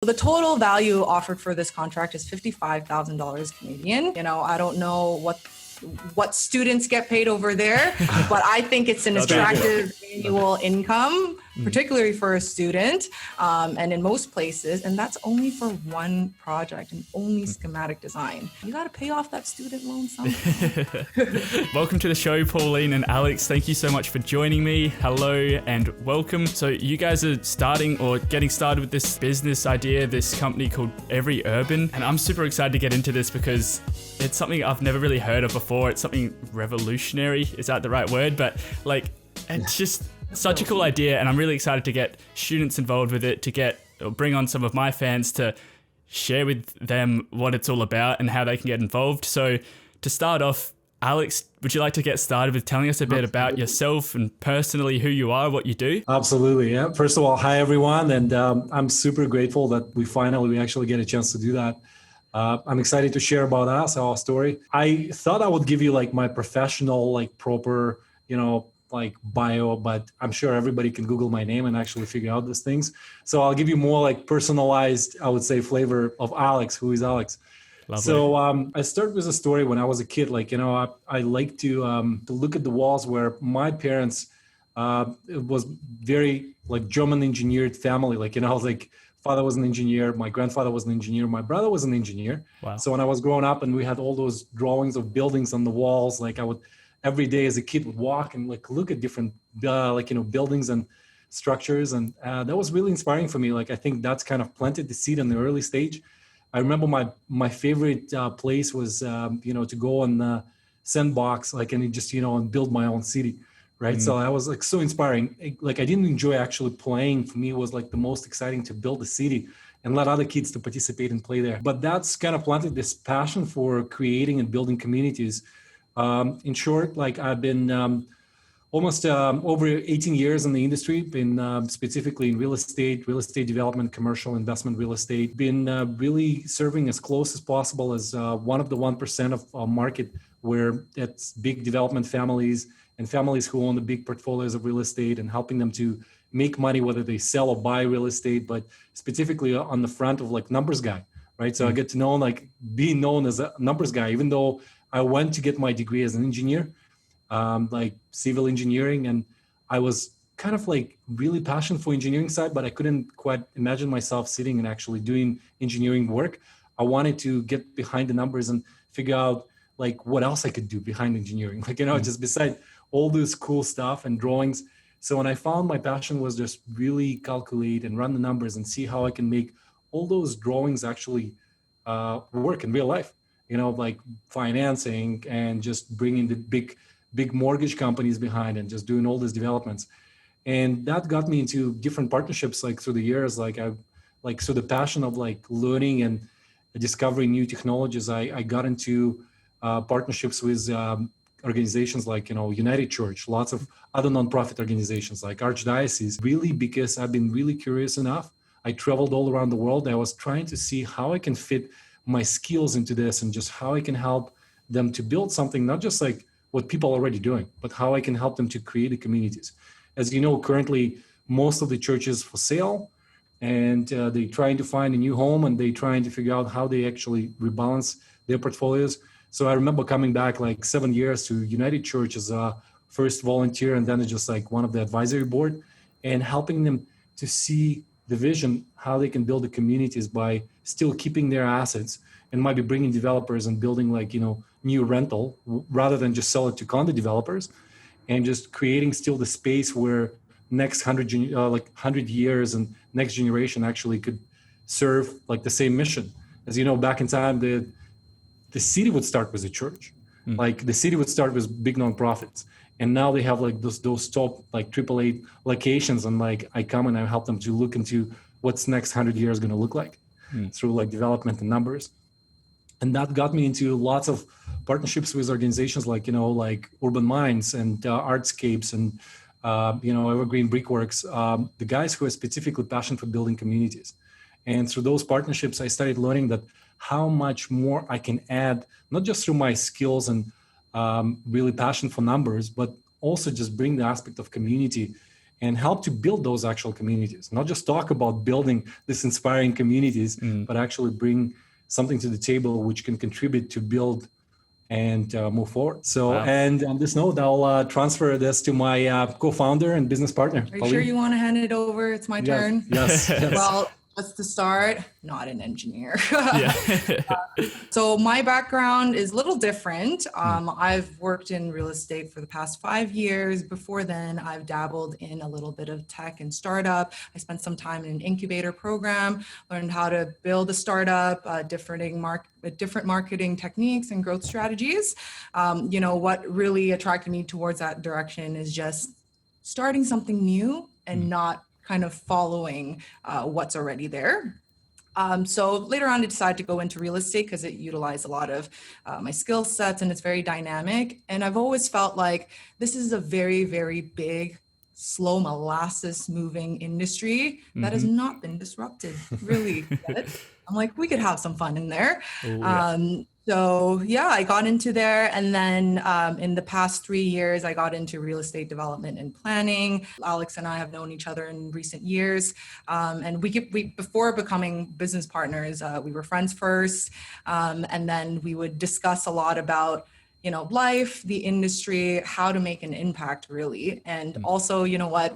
The total value offered for this contract is $55,000 Canadian. I don't know what students get paid over there, but I think it's an attractive annual income, particularly for a student, and in most places, and that's only for one project and only schematic design. You got to pay off that student loan sometime. Welcome to the show, Pauline and Alex. Thank you so much for joining me. Hello and welcome. So you guys are getting started with this business idea, this company called EveryUrban, and I'm super excited to get into this because it's something I've never really heard of before. It's something revolutionary. Is that the right word? But it's just such a cool idea, and I'm really excited to get students involved with it, bring on some of my fans to share with them what it's all about and how they can get involved. So to start off, Alex, would you like to get started with telling us a bit about yourself and personally who you are, what you do? Absolutely. Yeah. First of all, hi everyone, and I'm super grateful that we actually get a chance to do that. I'm excited to share about us, our story. I thought I would give you my professional, proper, bio, but I'm sure everybody can Google my name and actually figure out these things. So I'll give you more personalized, I would say, flavor of Alex. Who is Alex? Lovely. So I start with a story when I was a kid. I like to look at the walls where my parents, it was very German engineered family. Father was an engineer, my grandfather was an engineer, my brother was an engineer. Wow. So when I was growing up and we had all those drawings of buildings on the walls, I would every day as a kid would walk and look at different buildings and structures, and that was really inspiring for me. I think that's kind of planted the seed in the early stage. I remember my favorite place was to go on the sandbox and just and build my own city. Right. So that was so inspiring. I didn't enjoy actually playing. For me, it was the most exciting to build a city and let other kids to participate and play there. But that's kind of planted this passion for creating and building communities. In short, I've been almost over 18 years in the industry, been specifically in real estate development, commercial investment real estate, been really serving as close as possible as one of the 1% of our market where it's big development families and families who own the big portfolios of real estate and helping them to make money, whether they sell or buy real estate, but specifically on the front of numbers guy, right? So I get to know, being known as a numbers guy, even though I went to get my degree as an engineer, civil engineering. And I was kind of really passionate for engineering side, but I couldn't quite imagine myself sitting and actually doing engineering work. I wanted to get behind the numbers and figure out what else I could do behind engineering, just beside all this cool stuff and drawings. So when I found my passion was just really calculate and run the numbers and see how I can make all those drawings actually work in real life, financing and just bringing the big mortgage companies behind and just doing all these developments. And that got me into different partnerships through the years. So the passion of learning and discovering new technologies, I got into partnerships with organizations United Church, lots of other nonprofit organizations like Archdiocese, really because I've been really curious enough. I traveled all around the world. I was trying to see how I can fit my skills into this and just how I can help them to build something, not just what people are already doing, but how I can help them to create the communities. As you know, currently, most of the churches for sale, and they're trying to find a new home and they're trying to figure out how they actually rebalance their portfolios. So I remember coming back 7 years to United Church as a first volunteer and then just one of the advisory board and helping them to see the vision, how they can build the communities by still keeping their assets and maybe bringing developers and building new rental rather than just sell it to condo developers and just creating still the space where next 100 years and next generation actually could serve the same mission. As you know, back in time, the city would start with a church. The city would start with big nonprofits. And now they have those top AAA locations. And I come and I help them to look into what's next 100 years going to look like through development and numbers. And that got me into lots of partnerships with organizations like Urban Minds and Artscapes and, Evergreen Brickworks, the guys who are specifically passionate for building communities. And through those partnerships, I started learning that how much more I can add, not just through my skills and really passion for numbers, but also just bring the aspect of community and help to build those actual communities, not just talk about building this inspiring communities, but actually bring something to the table which can contribute to build and move forward. So, and on this note, I'll transfer this to my co-founder and business partner. Are you sure you want to hand it over? It's my turn. Yes. Well, just to start, not an engineer. Yeah. So my background is a little different. I've worked in real estate for the past 5 years. Before then, I've dabbled in a little bit of tech and startup. I spent some time in an incubator program, learned how to build a startup, different marketing techniques and growth strategies. What really attracted me towards that direction is just starting something new and not kind of following what's already there. So later on, I decided to go into real estate because it utilized a lot of my skill sets and it's very dynamic. And I've always felt like this is a very, very big, slow molasses moving industry that has not been disrupted really yet. I'm like, we could have some fun in there. So yeah, I got into there. And then in the past 3 years, I got into real estate development and planning. Alex and I have known each other in recent years. And we before becoming business partners, we were friends first. And then we would discuss a lot about life, the industry, how to make an impact really. And also,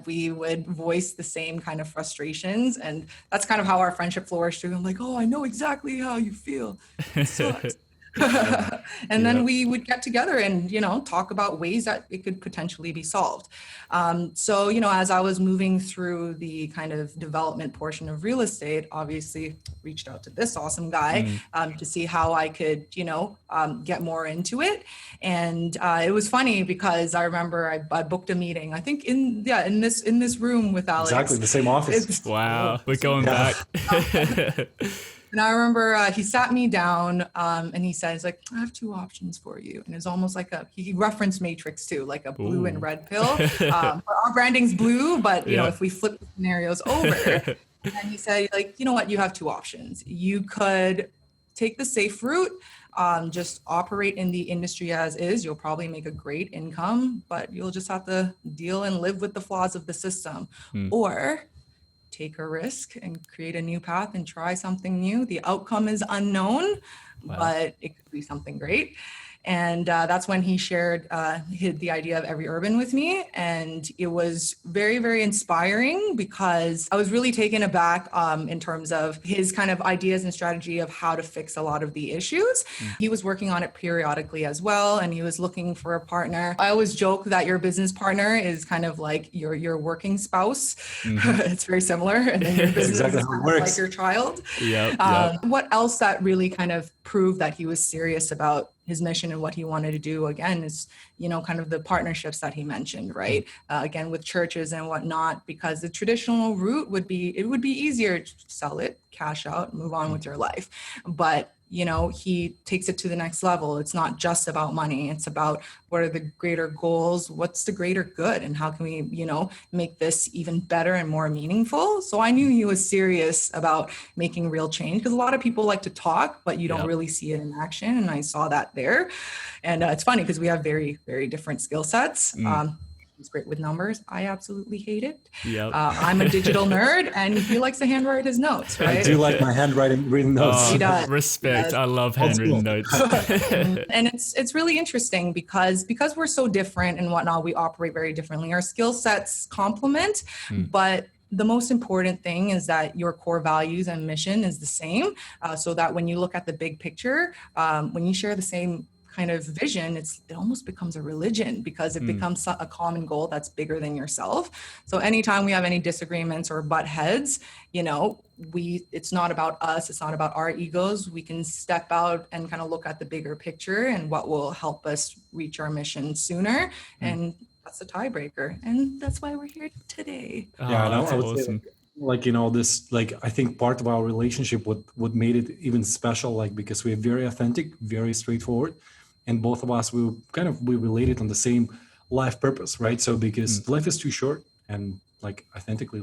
we would voice the same kind of frustrations. And that's kind of how our friendship flourished too. I'm like, oh, I know exactly how you feel. It sucks. And then we would get together and, talk about ways that it could potentially be solved. So, as I was moving through the kind of development portion of real estate, obviously reached out to this awesome guy to see how I could, get more into it. And it was funny because I remember I booked a meeting, I think in this room with Alex. Exactly, the same office. Wow, we're going back. And I remember he sat me down and he says, I have 2 options for you. And it's almost like he referenced Matrix too, like a blue and red pill. Our branding's blue, but if we flip the scenarios over, and he said, you know what, you have 2 options. You could take the safe route, just operate in the industry as is. You'll probably make a great income, but you'll just have to deal and live with the flaws of the system. Or take a risk and create a new path and try something new. The outcome is unknown, but it could be something great. And that's when he shared the idea of EveryUrban with me. And it was very, very inspiring because I was really taken aback in terms of his kind of ideas and strategy of how to fix a lot of the issues. He was working on it periodically as well. And he was looking for a partner. I always joke that your business partner is kind of like your working spouse. It's very similar. And then your business exactly is how it kind of works. like your child. Yep. What else that really kind of proved that he was serious about his mission and what he wanted to do again is, kind of the partnerships that he mentioned, right? Again, with churches and whatnot, because the traditional route would be easier to sell it, cash out, move on with your life. But he takes it to the next level. It's not just about money. It's about what are the greater goals? What's the greater good? And how can we, make this even better and more meaningful? So I knew he was serious about making real change because a lot of people like to talk, but you don't really see it in action. And I saw that there. And it's funny because we have very, very different skill sets. He's great with numbers. I absolutely hate it. I'm a digital nerd and he likes to handwrite his notes, right? I do like my written notes. He does. Respect. I love handwritten notes. And it's really interesting because we're so different and whatnot, we operate very differently. Our skill sets complement, but the most important thing is that your core values and mission is the same. So that when you look at the big picture, when you share the same kind of vision, it almost becomes a religion because it becomes a common goal that's bigger than yourself. So anytime we have any disagreements or butt heads, it's not about us, it's not about our egos. We can step out and kind of look at the bigger picture and what will help us reach our mission sooner. And that's the tiebreaker. And that's why we're here today. That's awesome. I think part of our relationship, what made it even special, because we're very authentic, very straightforward, and both of us we related on the same life purpose, right? So because life is too short, and authentically,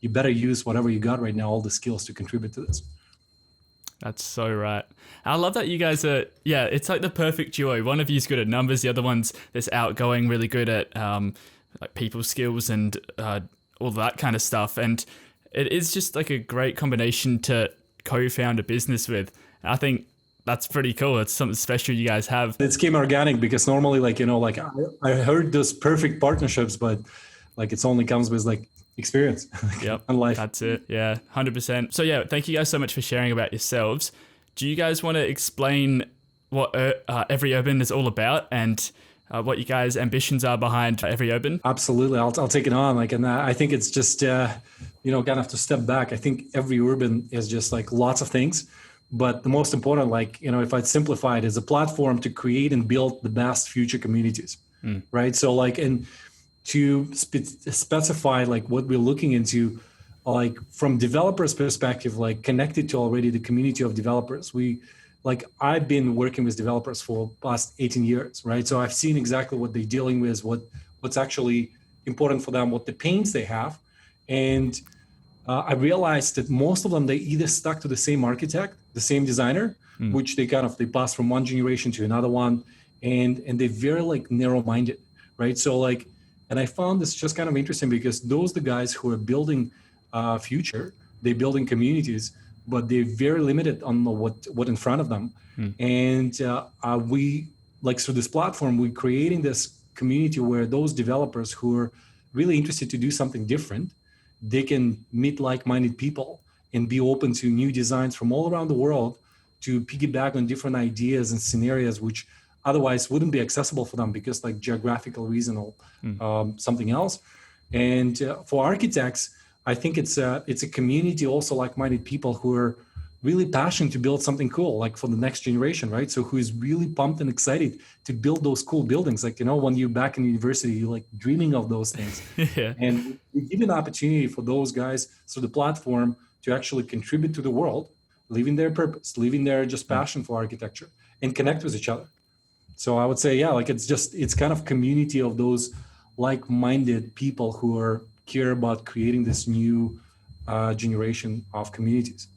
you better use whatever you got right now, all the skills to contribute to this. That's so right. I love that you guys are, it's like the perfect duo. One of you's good at numbers, the other one's this outgoing, really good at like people skills and all that kind of stuff. And it is just like a great combination to co-found a business with. I think that's pretty cool. It's something special you guys have. It came organic because normally, like, I heard those perfect partnerships, but like it's only comes with like experience. Yep. And life. That's it. Yeah. 100%. So yeah, thank you guys so much for sharing about yourselves. Do you guys want to explain what EveryUrban is all about and what you guys' ambitions are behind EveryUrban? Absolutely. I'll take it on. Like, and I think it's just, kind of to step back. I think EveryUrban is just like lots of things. But the most important, like, if I'd simplify it, is a platform to create and build the best future communities, right? So like, and to specify like what we're looking into, like from developers' perspective, like connected to already the community of developers. I've been working with developers for past 18 years, right? So I've seen exactly what they're dealing with, what's actually important for them, what the pains they have. And I realized that most of them, they either stuck to the same architect, the same designer, which they pass from one generation to another one, and they're very like narrow-minded, right? So like, and I found this just kind of interesting because those are the guys who are building future, they're building communities, but they're very limited on what in front of them. And we, like through this platform, we're creating this community where those developers who are really interested to do something different, they can meet like-minded people and be open to new designs from all around the world to piggyback on different ideas and scenarios which otherwise wouldn't be accessible for them because like geographical reason or something else. And for architects, I think it's a community also like-minded people who are really passionate to build something cool, like for the next generation, right? So who is really pumped and excited to build those cool buildings. Like, when you're back in university, you're like dreaming of those things. Yeah. And we give an opportunity for those guys through the platform to actually contribute to the world, living their purpose, living their just passion for architecture and connect with each other. So I would say, yeah, like it's kind of community of those like-minded people who care about creating this new generation of communities.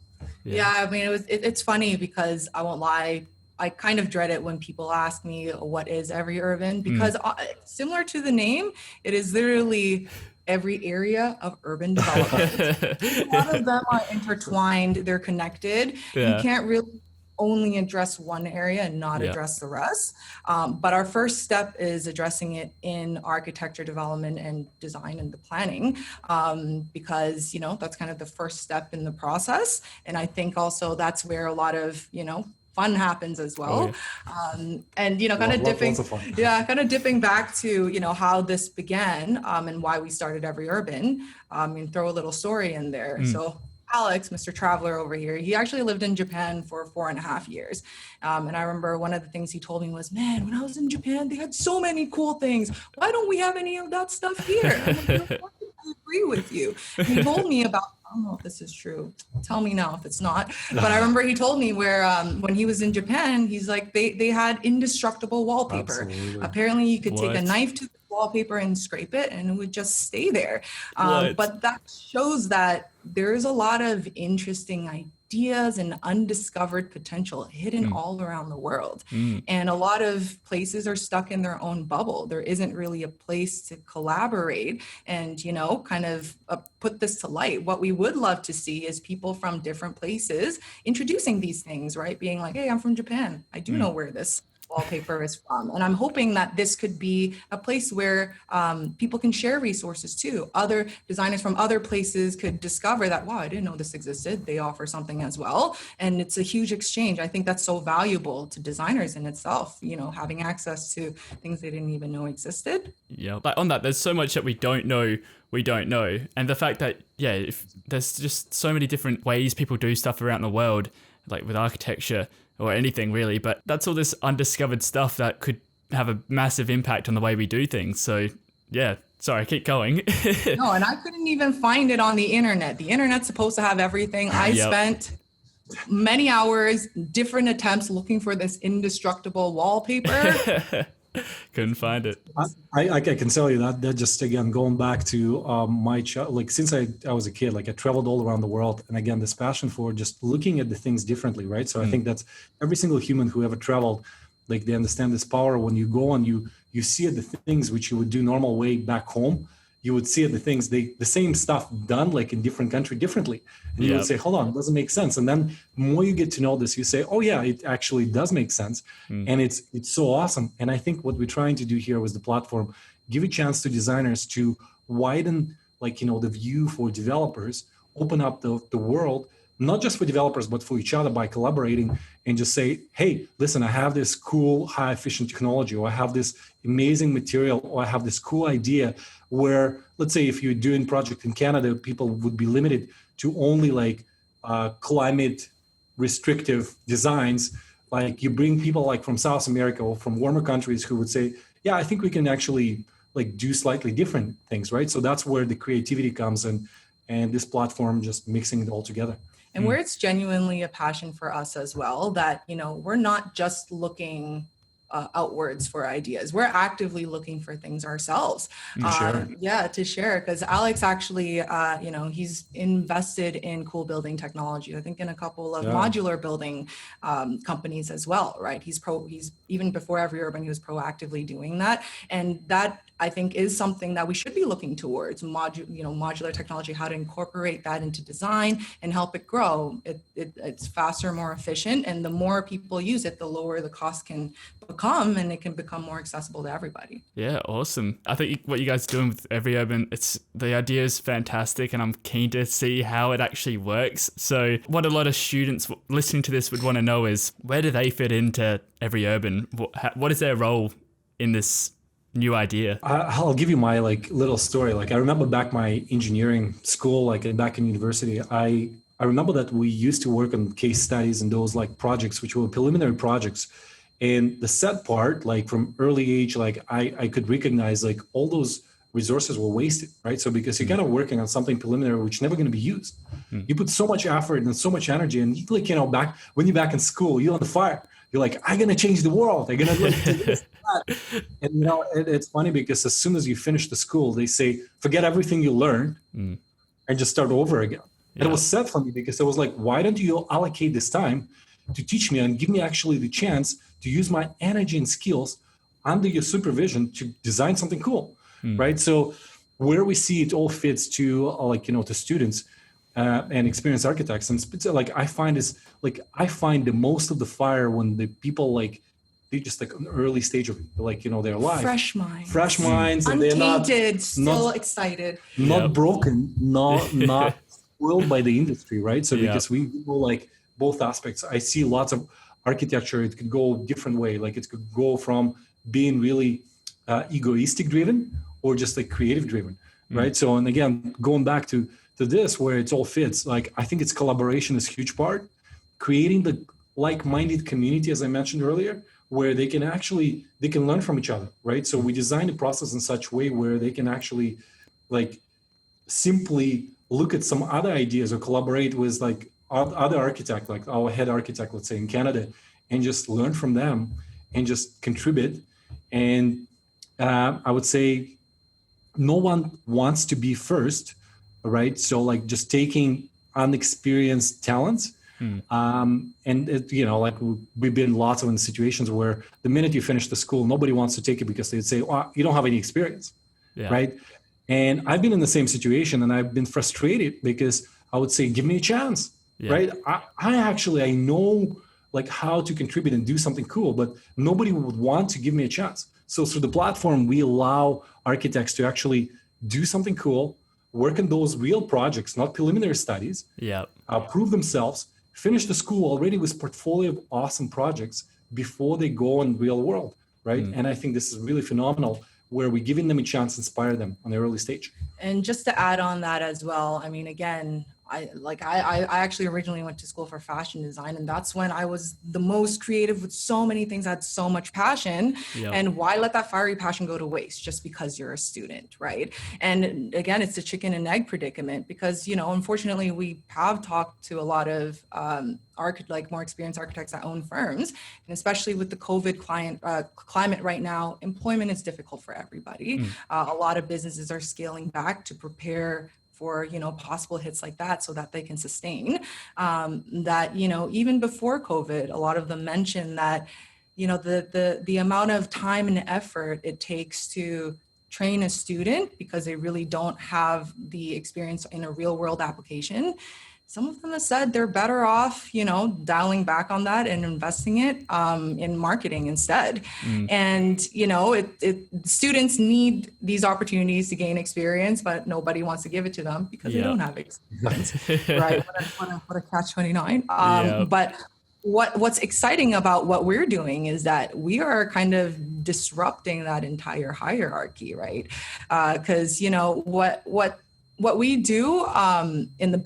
Yeah, I mean, it's funny because I won't lie, I kind of dread it when people ask me what is EveryUrban because similar to the name, it is literally every area of urban development. A lot of them are intertwined, they're connected. Yeah. You can't really only address one area and not address the rest. But our first step is addressing it in architecture development and design and the planning, because, that's kind of the first step in the process. And I think also that's where a lot of, fun happens as well. And, kind of dipping back to, how this began and why we started EveryUrban, and throw a little story in there. So Alex, Mr. Traveler over here, he actually lived in Japan for 4.5 years. And I remember one of the things he told me was, man, when I was in Japan, they had so many cool things. Why don't we have any of that stuff here? I'm like, I agree with you. And he told me about, I don't know if this is true. Tell me now if it's not. But I remember he told me where when he was in Japan, he's like, they had indestructible wallpaper. Absolutely. Apparently you could take a knife to the wallpaper and scrape it and it would just stay there. But that shows that there's a lot of interesting ideas and undiscovered potential hidden all around the world. And a lot of places are stuck in their own bubble. There isn't really a place to collaborate and, kind of put this to light. What we would love to see is people from different places introducing these things, right? Being like, hey, I'm from Japan. I do know where this wallpaper is from. And I'm hoping that this could be a place where people can share resources too. Other designers from other places could discover that, wow, I didn't know this existed. They offer something as well. And it's a huge exchange. I think that's so valuable to designers in itself, having access to things they didn't even know existed. Yeah. Like on that, there's so much that we don't know. And the fact that, if there's just so many different ways people do stuff around the world, like with architecture, or anything really, but that's all this undiscovered stuff that could have a massive impact on the way we do things. So sorry, keep going. No, and I couldn't even find it on the internet. The internet's supposed to have everything. I spent many hours, different attempts looking for this indestructible wallpaper. Couldn't find it. I can tell you that just, again, going back to my child, like since I was a kid, like I traveled all around the world. And again, this passion for just looking at the things differently, right? So I think that's every single human who ever traveled, Like they understand this power. When you go and you see the things which you would do normal way back home, you would see the things, the same stuff done like in different country differently. And you would say, hold on, it doesn't make sense. And then the more you get to know this, you say, oh yeah, it actually does make sense. And it's so awesome. And I think what we're trying to do here with the platform, give a chance to designers to widen like, the view for developers, open up the world, not just for developers, but for each other by collaborating and just say, hey, listen, I have this cool, high efficient technology, or I have this amazing material, or I have this cool idea where, let's say if you're doing project in Canada, people would be limited to only like climate restrictive designs. Like you bring people like from South America or from warmer countries who would say, yeah, I think we can actually like do slightly different things, right? So that's where the creativity comes in, and this platform just mixing it all together. And where it's genuinely a passion for us as well, that, we're not just looking outwards for ideas. We're actively looking for things ourselves. To share. Because Alex actually, he's invested in cool building technology. I think in a couple of modular building companies as well, right? He's even before EveryUrban, he was proactively doing that. And that I think is something that we should be looking towards, modular technology, how to incorporate that into design and help it grow. It's faster, more efficient, and the more people use it, the lower the cost can become, and it can become more accessible to everybody. Yeah, awesome. I think what you guys are doing with EveryUrban, the idea is fantastic, and I'm keen to see how it actually works. So what a lot of students listening to this would want to know is, where do they fit into EveryUrban? What is their role in this new idea? I'll give you my like little story. Like I remember back my engineering school, like back in university, I remember that we used to work on case studies and those like projects, which were preliminary projects. And the sad part, like from early age, like I could recognize like all those resources were wasted, right? So because you're kind of working on something preliminary, which is never going to be used. You put so much effort and so much energy, and you like, back when you're back in school, you're on the fire. You're like, I'm going to change the world. I'm going to like do this, that. And it's funny because as soon as you finish the school, they say, forget everything you learned and just start over again. And it was sad for me because I was like, why don't you allocate this time to teach me and give me actually the chance to use my energy and skills under your supervision to design something cool, right? So where we see it all fits to to students and experienced architects, and like I find the most of the fire when the people like they just like an early stage of their life, fresh minds, and untainted, still excited, not broken, not spoiled by the industry, right? So because we go like both aspects. I see lots of architecture. It could go different way. Like it could go from being really egoistic driven or just like creative driven, right? So, and again, going back to this where it all fits, like I think it's collaboration is a huge part. Creating the like-minded community, as I mentioned earlier, where they can learn from each other, right? So we design the process in such a way where they can actually like simply look at some other ideas or collaborate with like other architect, like our head architect, let's say in Canada, and just learn from them and just contribute. And I would say no one wants to be first, right? So like just taking unexperienced talents. And like we've been lots of situations where the minute you finish the school, nobody wants to take it because they'd say, oh, you don't have any experience, right? And I've been in the same situation, and I've been frustrated because I would say, give me a chance, right? I know like how to contribute and do something cool, but nobody would want to give me a chance. So through the platform, we allow architects to actually do something cool, work on those real projects, not preliminary studies, prove themselves, finish the school already with portfolio of awesome projects before they go in real world, right? And I think this is really phenomenal, where we're giving them a chance to inspire them on the early stage. And just to add on that as well, I mean, again, I actually originally went to school for fashion design, and that's when I was the most creative with so many things. I had so much passion, and why let that fiery passion go to waste just because you're a student, right? And again, it's a chicken and egg predicament because, unfortunately, we have talked to a lot of more experienced architects that own firms, and especially with the COVID climate right now, employment is difficult for everybody. A lot of businesses are scaling back to prepare for possible hits like that so that they can sustain. That even before COVID, a lot of them mentioned that the amount of time and effort it takes to train a student because they really don't have the experience in a real world application. Some of them have said they're better off, dialing back on that and investing it in marketing instead. And, students need these opportunities to gain experience, but nobody wants to give it to them because they don't have experience, right? What a catch-29. But what's exciting about what we're doing is that we are kind of disrupting that entire hierarchy, right? Because what we do in the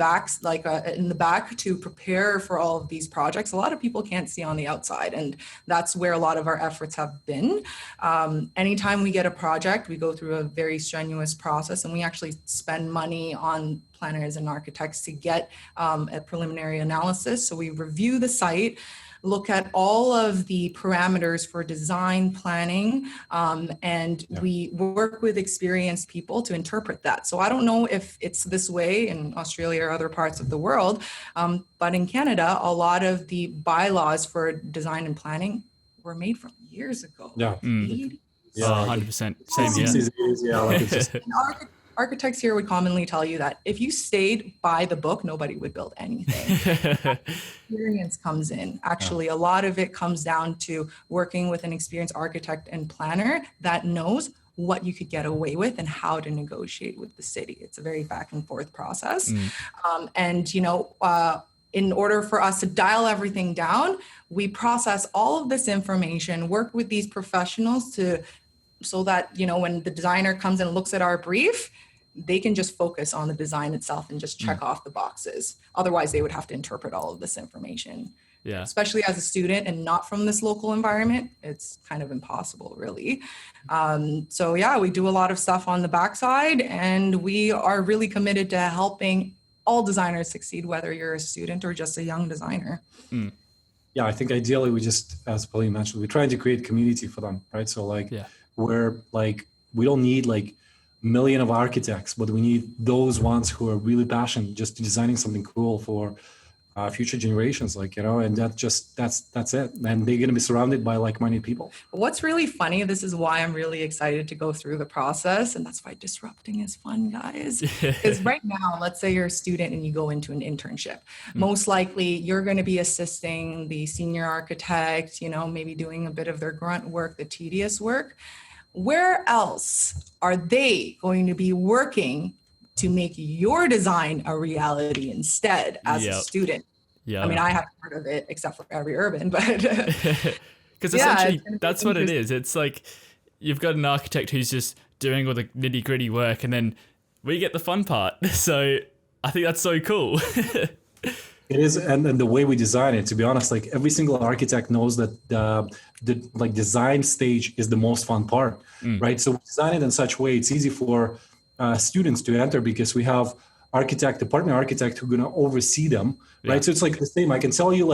back to prepare for all of these projects, a lot of people can't see on the outside, and that's where a lot of our efforts have been. Anytime we get a project, we go through a very strenuous process, and we actually spend money on planners and architects to get a preliminary analysis. So we review the site, look at all of the parameters for design planning, and we work with experienced people to interpret that. So I don't know if it's this way in Australia or other parts of the world, but in Canada, a lot of the bylaws for design and planning were made from years ago. Yeah. 100%. Same here. Architects here would commonly tell you that if you stayed by the book, nobody would build anything. Experience comes in. Actually, a lot of it comes down to working with an experienced architect and planner that knows what you could get away with and how to negotiate with the city. It's a very back and forth process. In order for us to dial everything down, we process all of this information, work with these professionals so that, when the designer comes and looks at our brief, they can just focus on the design itself and just check off the boxes. Otherwise, they would have to interpret all of this information. Yeah. Especially as a student and not from this local environment, it's kind of impossible, really. We do a lot of stuff on the backside, and we are really committed to helping all designers succeed, whether you're a student or just a young designer. Yeah, I think ideally we just, as Pauline mentioned, we're trying to create community for them, right? So we don't need million of architects, but we need those ones who are really passionate just designing something cool for future generations, and that's it. And they're going to be surrounded by like-minded people. What's really funny, this is why I'm really excited to go through the process, and that's why disrupting is fun, guys. Because right now, let's say you're a student and you go into an internship. Most likely you're going to be assisting the senior architect, maybe doing a bit of their grunt work, the tedious work. Where else are they going to be working to make your design a reality instead as a student? Yeah. I mean, I haven't heard of it except for EveryUrban, but because essentially that's what it is. It's like you've got an architect who's just doing all the nitty gritty work, and then we get the fun part. So I think that's so cool. It is, and the way we design it, to be honest, every single architect knows that the design stage is the most fun part, right? So we design it in such a way it's easy for students to enter because we have the partner architect who's going to oversee them, right? So it's the same. I can tell you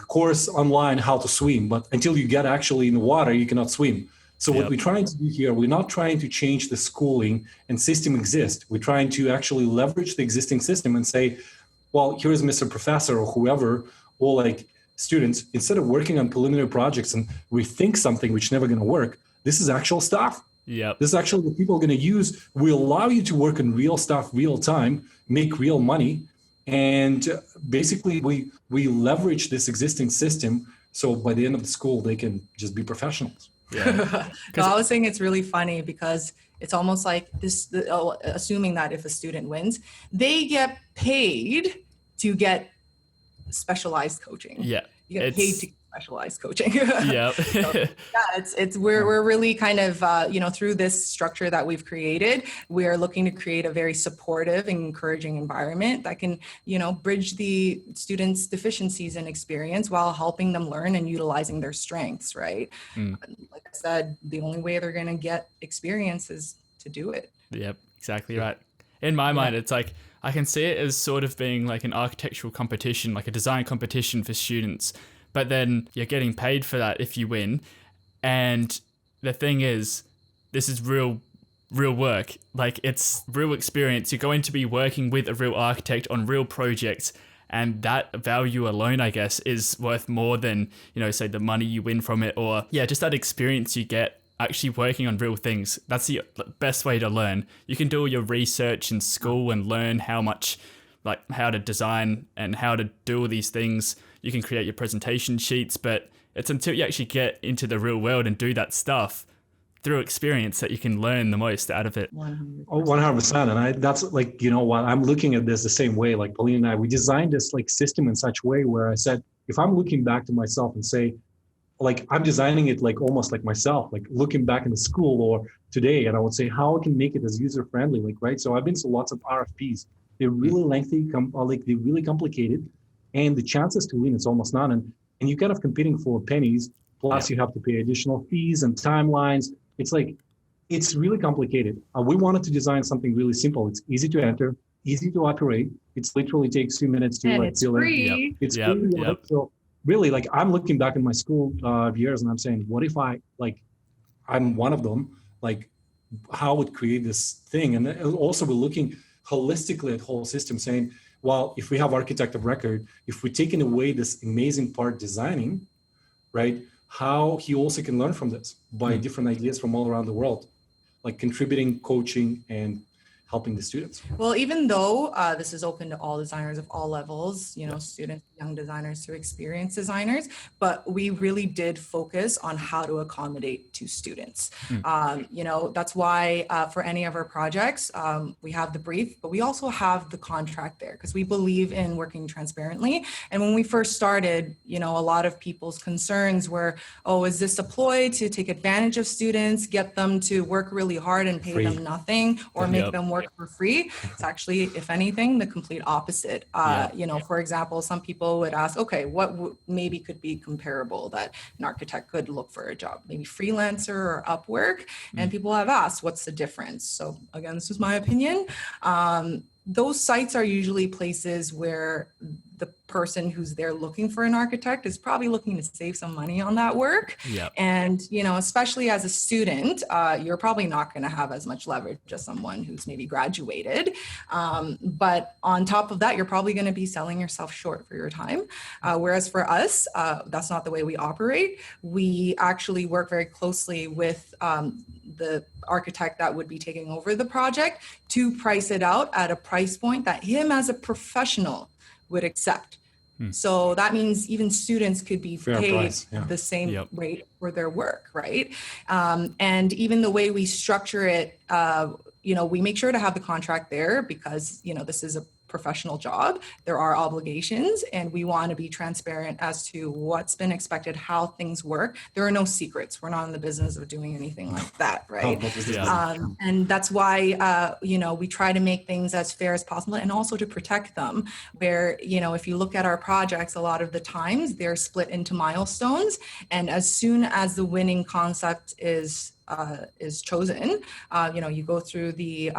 course online how to swim, but until you get actually in the water, you cannot swim. So what we're trying to do here, we're not trying to change the schooling and system exists. We're trying to actually leverage the existing system and say, well, here's Mr. Professor or whoever, or students, instead of working on preliminary projects and rethink something which never going to work, this is actual stuff. Yeah. This is actually what people are going to use. We allow you to work on real stuff, real time, make real money. And basically we leverage this existing system. So by the end of the school, they can just be professionals. Yeah. I was saying it's really funny because it's almost like this, assuming that if a student wins, they get paid to get specialized coaching. Yeah. You get paid to get specialized coaching. Yeah. We're really kind of, through this structure that we've created, we are looking to create a very supportive and encouraging environment that can, bridge the students' deficiencies and experience while helping them learn and utilizing their strengths, right? Like I said, the only way they're going to get experience is to do it. Yep, exactly right. In my mind, it's I can see it as sort of being like an architectural competition, like a design competition for students. But then you're getting paid for that if you win. And the thing is, this is real work. It's real experience. You're going to be working with a real architect on real projects. And that value alone, I guess, is worth more than, say the money you win from it, or just that experience you get actually working on real things. That's the best way to learn. You can do all your research in school and learn how to design and how to do all these things. You can create your presentation sheets, but it's until you actually get into the real world and do that stuff through experience that you can learn the most out of it. 100%. Oh, 100%. And that's like, what I'm looking at this the same way, like Pauline and I, we designed this like system in such a way where I said, if I'm looking back to myself and say, like, I'm designing it like almost like myself, like looking back in the school or today, and I would say how I can make it as user-friendly, like, right? So I've been to lots of RFPs. They're really lengthy, they're really complicated, and the chances to win, it's almost none. And you're kind of competing for pennies, plus you have to pay additional fees and timelines. It's like, it's really complicated. We wanted to design something really simple. It's easy to enter, easy to operate. It's literally takes 2 minutes to And like it's fill free. in. It's free. Right? So really, like, I'm looking back in my school years and I'm saying, what if I'm one of them, like, how would create this thing? And also we're looking holistically at whole system, saying, well, if we have architect of record, if we're taking away this amazing part designing, right, how he also can learn from this by different ideas from all around the world, like contributing, coaching, and helping the students. Well, even though this is open to all designers of all levels, students, young designers to experienced designers, but we really did focus on how to accommodate to students. That's why for any of our projects, we have the brief, but we also have the contract there because we believe in working transparently. And when we first started, a lot of people's concerns were, oh, is this a ploy to take advantage of students, get them to work really hard and pay them nothing, or make them work for free? It's actually, if anything, the complete opposite. For example, some people would ask, okay, what maybe could be comparable that an architect could look for a job, maybe freelancer or Upwork. And people have asked, what's the difference? So again, this is my opinion. Those sites are usually places where the person who's there looking for an architect is probably looking to save some money on that work. And, especially as a student, you're probably not going to have as much leverage as someone who's maybe graduated. But on top of that, you're probably going to be selling yourself short for your time. Whereas for us, that's not the way we operate. We actually work very closely with the architect that would be taking over the project to price it out at a price point that him as a professional would accept. So that means even students could be paid the same rate for their work, right? And even the way we structure it, we make sure to have the contract there because, this is a professional job. There are obligations and we want to be transparent as to what's been expected, how things work. There are no secrets. We're not in the business of doing anything like that, right? And that's why, we try to make things as fair as possible and also to protect them where, if you look at our projects, a lot of the times they're split into milestones. And as soon as the winning concept is chosen, you go through the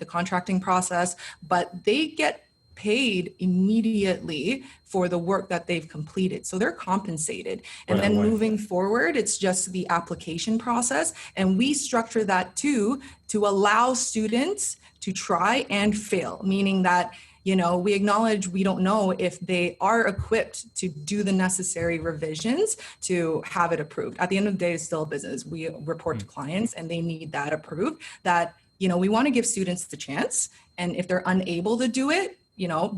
contracting process, but they get paid immediately for the work that they've completed. So they're compensated. And then moving forward, it's just the application process. And we structure that to allow students to try and fail, meaning that we acknowledge we don't know if they are equipped to do the necessary revisions to have it approved. At the end of the day, it's still a business. We report to clients and they need that approved, that, we want to give students the chance. And if they're unable to do it,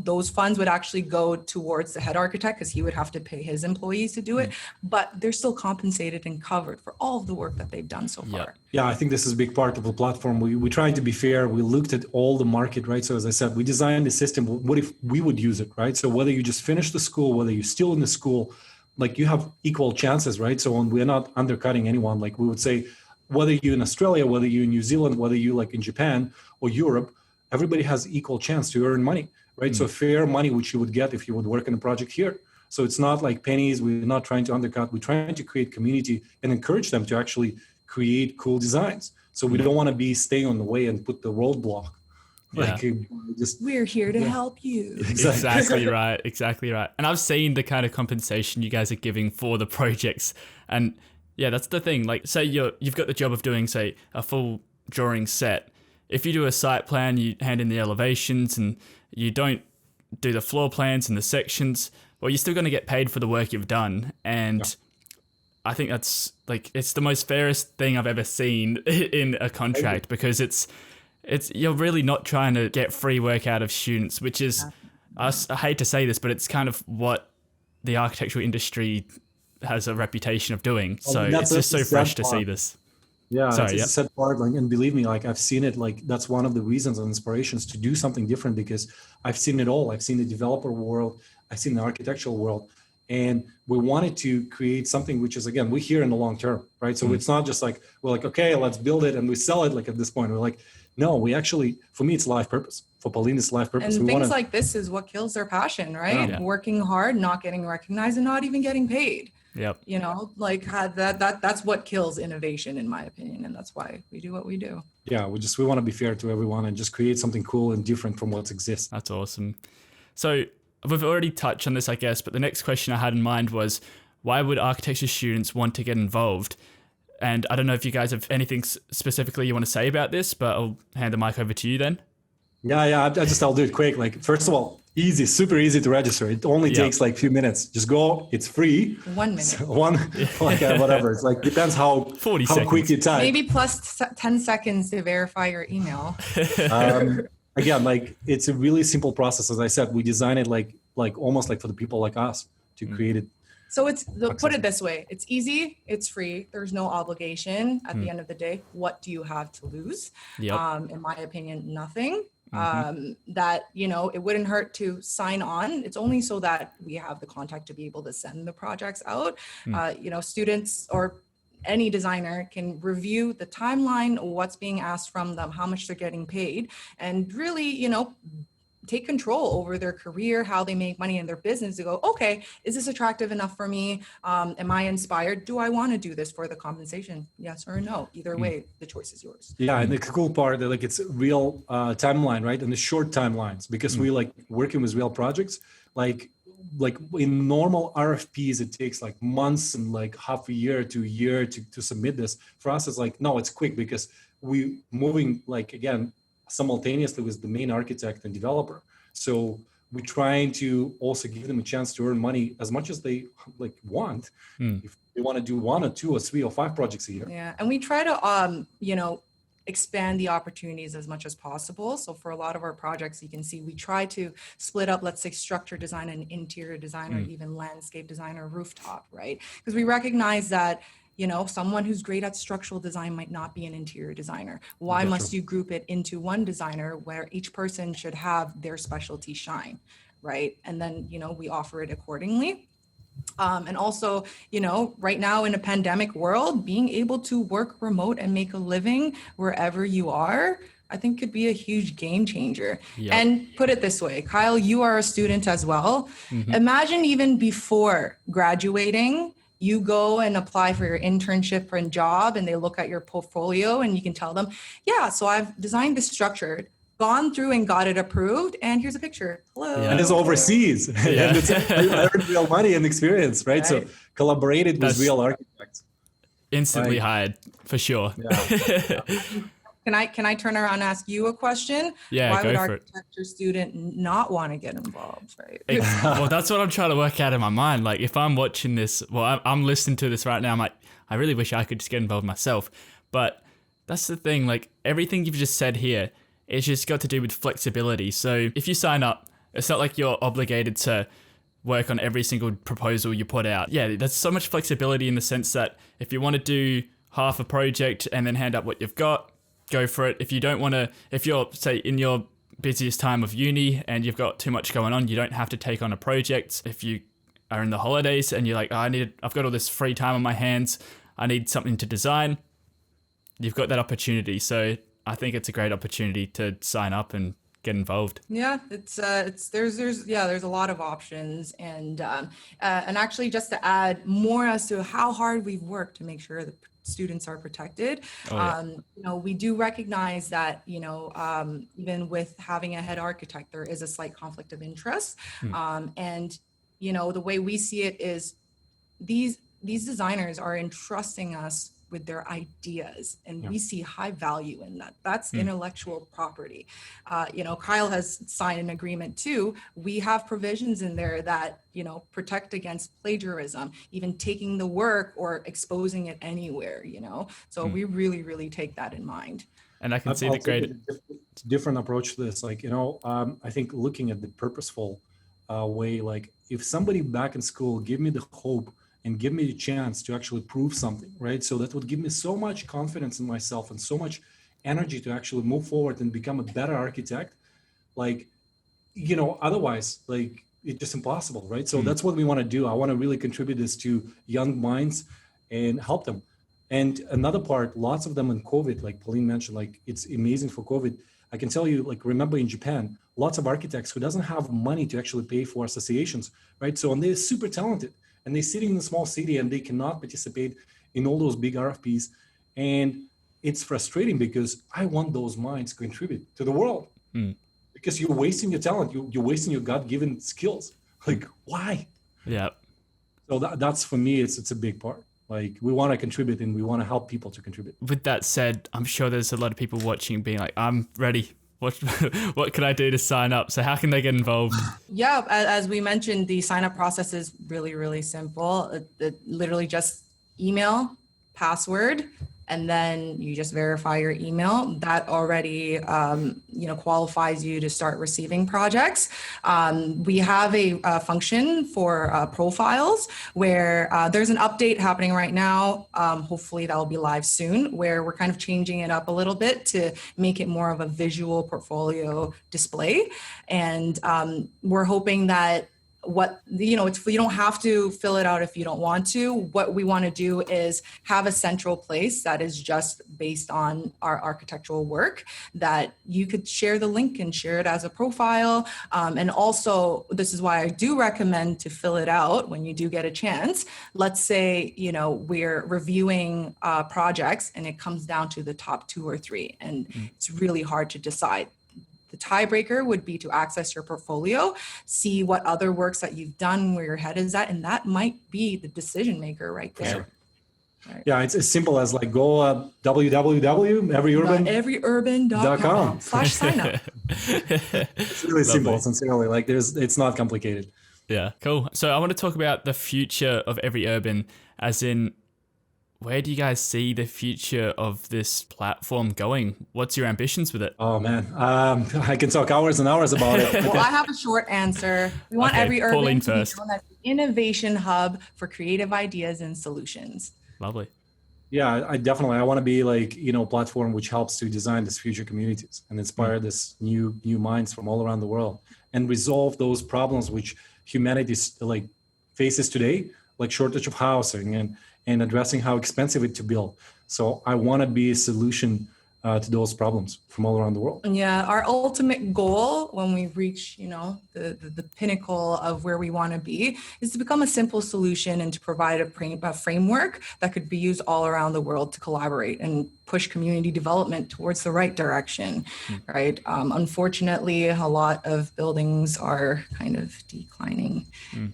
those funds would actually go towards the head architect because he would have to pay his employees to do it, but they're still compensated and covered for all of the work that they've done so far. Yeah, I think this is a big part of the platform. We tried to be fair. We looked at all the market, right? So as I said, we designed the system. What if we would use it, right? So whether you just finished the school, whether you're still in the school, like you have equal chances, right? So we're not undercutting anyone. Like we would say, whether you're in Australia, whether you're in New Zealand, whether you like in Japan or Europe, everybody has equal chance to earn money. Right. So fair money, which you would get if you would work in a project here. So it's not like pennies. We're not trying to undercut. We're trying to create community and encourage them to actually create cool designs. So we don't want to be staying on the way and put the roadblock. We're here to help you. Exactly right. Exactly right. And I've seen the kind of compensation you guys are giving for the projects. And that's the thing. Like, say you've got the job of doing, say, a full drawing set. If you do a site plan, you hand in the elevations and you don't do the floor plans and the sections, well, you're still going to get paid for the work you've done. And I think that's like, it's the most fairest thing I've ever seen in a contract, because it's you're really not trying to get free work out of students, which is, I hate to say this, but it's kind of what the architectural industry has a reputation of doing. So it's just so fresh to see this. Yeah, it's a sad part, like, and believe me, like I've seen it. Like that's one of the reasons and inspirations to do something different, because I've seen it all. I've seen the developer world, I've seen the architectural world, and we wanted to create something which is, again, we're here in the long term, right? So it's not just like we're like, okay, let's build it and we sell it. Like at this point, we're like, no, we actually, for me, it's life purpose. For Pauline, it's life purpose. And things like this is what kills their passion, right? Yeah. Working hard, not getting recognized, and not even getting paid. Yep. You know, like that's what kills innovation, in my opinion, and that's why we do what we do. Yeah, we want to be fair to everyone and just create something cool and different from what exists. That's awesome. So we've already touched on this, I guess, but the next question I had in mind was, why would architecture students want to get involved? And I don't know if you guys have anything specifically you want to say about this, but I'll hand the mic over to you then. Yeah, I'll do it quick. Like, first of all, easy, super easy to register. It only takes like a few minutes. Just go, it's free. 1 minute. Whatever. It's like, depends how quick you type. Maybe plus 10 seconds to verify your email. Again, like it's a really simple process. As I said, we design it like almost like for the people like us to create it. So put it this way, it's easy, it's free, there's no obligation. At the end of the day, what do you have to lose? Yep. In my opinion, nothing. That, you know, it wouldn't hurt to sign on. It's only so that we have the contact to be able to send the projects out. You know, students or any designer can review the timeline, what's being asked from them, how much they're getting paid, and really, you know, take control over their career, how they make money in their business, to go, okay, is this attractive enough for me? Am I inspired? Do I want to do this for the compensation? Yes or no? Either way, the choice is yours. Yeah, and the cool part, like it's real timeline, right? And the short timelines, because we like working with real projects, like in normal RFPs, it takes like months and like half a year to submit this. For us, it's like, no, it's quick, because we moving, like, again, simultaneously with the main architect and developer. So we're trying to also give them a chance to earn money as much as they like want. If they want to do 1 or 2 or 3 or 5 projects a year. Yeah, and we try to, you know, expand the opportunities as much as possible. So for a lot of our projects, you can see we try to split up, let's say, structure design and interior design, or even landscape design or rooftop, right? Because we recognize that, you know, someone who's great at structural design might not be an interior designer. Why must you group it into one designer where each person should have their specialty shine, right? And then, you know, we offer it accordingly. And also, you know, right now in a pandemic world, being able to work remote and make a living wherever you are, I think could be a huge game changer. Yep. And put it this way, Kyle, you are a student as well. Imagine even before graduating, you go and apply for your internship and job, and they look at your portfolio and you can tell them, yeah, so I've designed this structure, gone through and got it approved, and here's a picture. Hello. Yeah. And it's overseas. And I earned real money and experience, right? So collaborated with real architects. Instantly hired, for sure. Yeah. Can I turn around and ask you a question? Yeah, why go would for architecture student not want to get involved, right? Well, that's what I'm trying to work out in my mind. Like, if I'm watching this, well, I'm listening to this right now, I'm like, I really wish I could just get involved myself. But that's the thing, like, everything you've just said here, it's just got to do with flexibility. So if you sign up, it's not like you're obligated to work on every single proposal you put out. Yeah, there's so much flexibility in the sense that if you want to do half a project and then hand up what you've got, go for it. If you don't want to, if you're, say, in your busiest time of uni and you've got too much going on, you don't have to take on a project. If you are in the holidays and you're like, oh, I've got all this free time on my hands, I need something to design, you've got that opportunity. So I think it's a great opportunity to sign up and get involved. Yeah, there's a lot of options, and actually just to add more as to how hard we've worked to make sure that students are protected. You know, we do recognize that, you know, even with having a head architect, there is a slight conflict of interest. And, you know, the way we see it is these designers are entrusting us with their ideas, and we see high value in that. That's intellectual property. Kyle has signed an agreement too. We have provisions in there that, protect against plagiarism, even taking the work or exposing it anywhere, So we really, really take that in mind. And I can see the great different approach to this. I think looking at the purposeful way, like if somebody back in school give me the hope and give me the chance to actually prove something, right? So that would give me so much confidence in myself and so much energy to actually move forward and become a better architect. Otherwise, it's just impossible, right? So that's what we want to do. I want to really contribute this to young minds and help them. And another part, lots of them in COVID, like Pauline mentioned, it's amazing for COVID. I can tell you, remember in Japan, lots of architects who doesn't have money to actually pay for associations, right? So, and they're super talented and they're sitting in a small city and they cannot participate in all those big RFPs. And it's frustrating because I want those minds to contribute to the world because you're wasting your talent. You're wasting your God-given skills. Why? Yeah. So that's for me, it's a big part. We want to contribute and we want to help people to contribute. With that said, I'm sure there's a lot of people watching being like, I'm ready. What can I do to sign up? So how can they get involved? Yeah, as we mentioned, the sign up process is really, really simple. It literally just email, password, and then you just verify your email. That already, qualifies you to start receiving projects. We have a function for profiles where there's an update happening right now. Hopefully that will be live soon, where we're kind of changing it up a little bit to make it more of a visual portfolio display. And we're hoping that you don't have to fill it out if you don't want to. What we want to do is have a central place that is just based on our architectural work that you could share the link and share it as a profile. And also, this is why I do recommend to fill it out when you do get a chance. Let's say, we're reviewing projects and it comes down to the top 2 or 3, and it's really hard to decide. The tiebreaker would be to access your portfolio, see what other works that you've done, where your head is at, and that might be the decision maker right there. Sure. Right. Yeah, it's as simple as go www.everyurban.com/signup. It's really simple, sincerely. It's not complicated. Yeah, cool. So I want to talk about the future of EveryUrban, as in, where do you guys see the future of this platform going? What's your ambitions with it? Oh, man. I can talk hours and hours about it. Well, I have a short answer. We want EveryUrban to be known as the innovation hub for creative ideas and solutions. Lovely. Yeah, I want to be a platform which helps to design these future communities and inspire this new minds from all around the world and resolve those problems which humanity faces today, like shortage of housing and addressing how expensive it to build. So I want to be a solution to those problems from all around the world. Yeah, our ultimate goal when we reach, the pinnacle of where we want to be is to become a simple solution and to provide a framework that could be used all around the world to collaborate and push community development towards the right direction, right? Unfortunately, a lot of buildings are kind of declining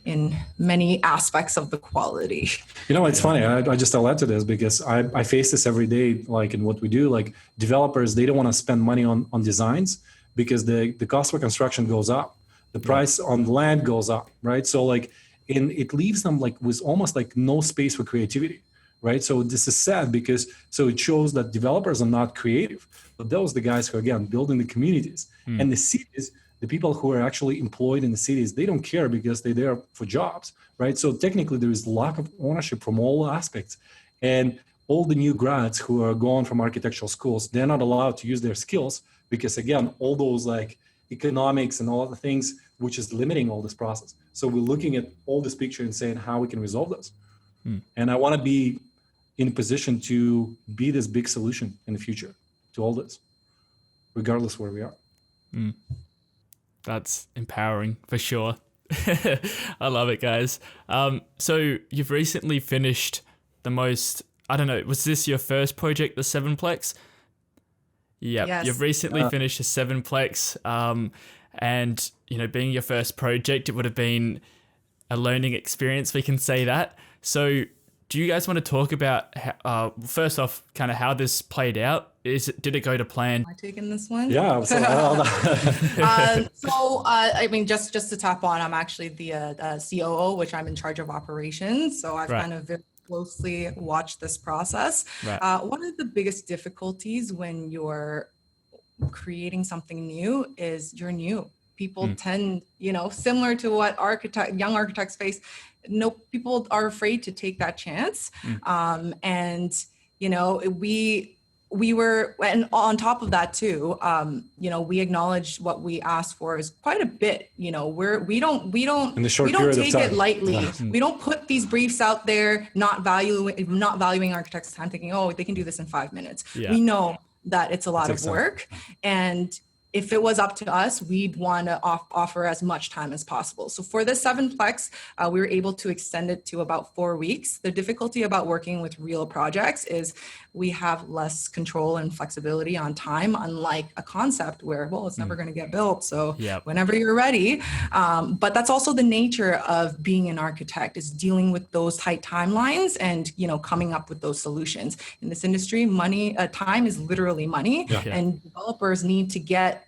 in many aspects of the quality. It's funny. I just add to this because I face this every day, in what we do. Developers, they don't want to spend money on designs because the cost for construction goes up. The price on land goes up, right? So it leaves them with almost no space for creativity. Right. So this is sad because it shows that developers are not creative, but those are the guys who are, again, building the communities and the cities, the people who are actually employed in the cities, they don't care because they're there for jobs. Right. So technically there is lack of ownership from all aspects, and all the new grads who are going from architectural schools, they're not allowed to use their skills because, again, all those economics and all the things which is limiting all this process. So we're looking at all this picture and saying how we can resolve this. And I want to be in a position to be this big solution in the future to all this, regardless where we are. That's empowering for sure. I love it, guys. So you've recently finished the most, I don't know, was this your first project, the 7-plex? Yeah, yes. You've recently finished a 7-plex, and being your first project, it would have been a learning experience, we can say that. So do you guys want to talk about first off, kind of how this played out? Did it go to plan? Am I taking this one? Yeah. So, I mean, just to tap on, I'm actually the COO, which I'm in charge of operations. So I've kind of very closely watched this process. Right. One of the biggest difficulties when you're creating something new is you're new. People tend, similar to what young architects face, people are afraid to take that chance. We were, and on top of that too, we acknowledged what we asked for is quite a bit. We don't take it lightly. We don't put these briefs out there, not valuing architects' time, thinking, oh, they can do this in 5 minutes. Yeah. We know that it's a lot of work, and if it was up to us, we'd want to offer as much time as possible. So for the 7 Plex, we were able to extend it to about 4 weeks. The difficulty about working with real projects is we have less control and flexibility on time, unlike a concept where, well, it's never going to get built. So whenever you're ready. But that's also the nature of being an architect, is dealing with those tight timelines and, coming up with those solutions. In this industry, time is literally money, and developers need to get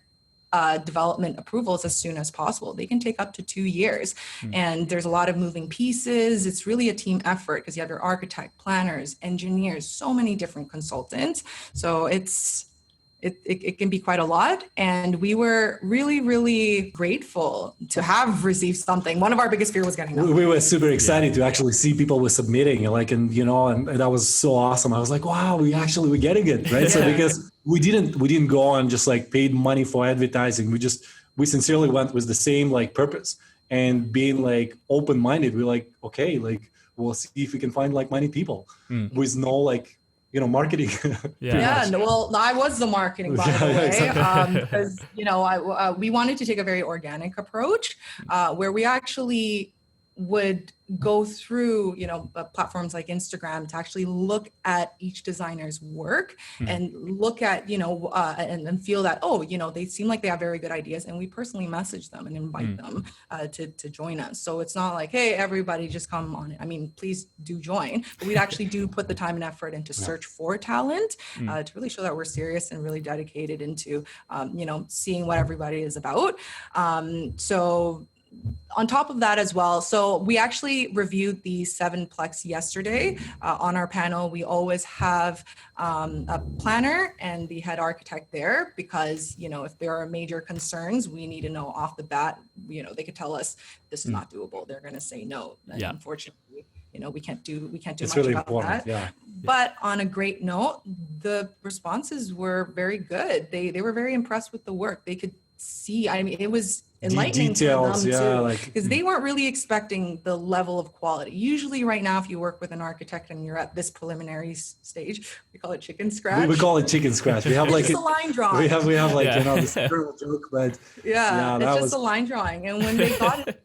development approvals as soon as possible. They can take up to 2 years. And there's a lot of moving pieces. It's really a team effort because you have your architect, planners, engineers, so many different consultants. So it can be quite a lot. And we were really, really grateful to have received something. One of our biggest fears was getting nothing. We were super excited to actually see people were submitting, and that was so awesome. I was like, wow, we're getting it, right? So because we didn't go on just like paid money for advertising. We sincerely went with the same like purpose and being like open-minded. We're like, okay, like we'll see if we can find like many people with no like, marketing. Well, I was the marketing, by the way, because we wanted to take a very organic approach, where we actually would go through platforms like Instagram to actually look at each designer's work and look at and feel that they seem like they have very good ideas, and we personally message them and invite them to join us. So it's not like, hey, everybody just come on it. I mean, please do join, but we actually do put the time and effort into search for talent to really show that we're serious and really dedicated into seeing what everybody is about. So on top of that as well, so we actually reviewed the 7 Plex yesterday. On our panel, we always have a planner and the head architect there because, if there are major concerns, we need to know off the bat, they could tell us this is not doable. They're going to say no. And unfortunately, we can't do It's much really about important. that. Yeah. But on a great note, the responses were very good. They were very impressed with the work. They could see, it was enlightening details, for them too, too, because they weren't really expecting the level of quality. Usually right now, if you work with an architect and you're at this preliminary stage, we call it chicken scratch. We call it chicken scratch. We have it's just a line drawing. We have like, this internal joke, but it's just a line drawing. And when they got it,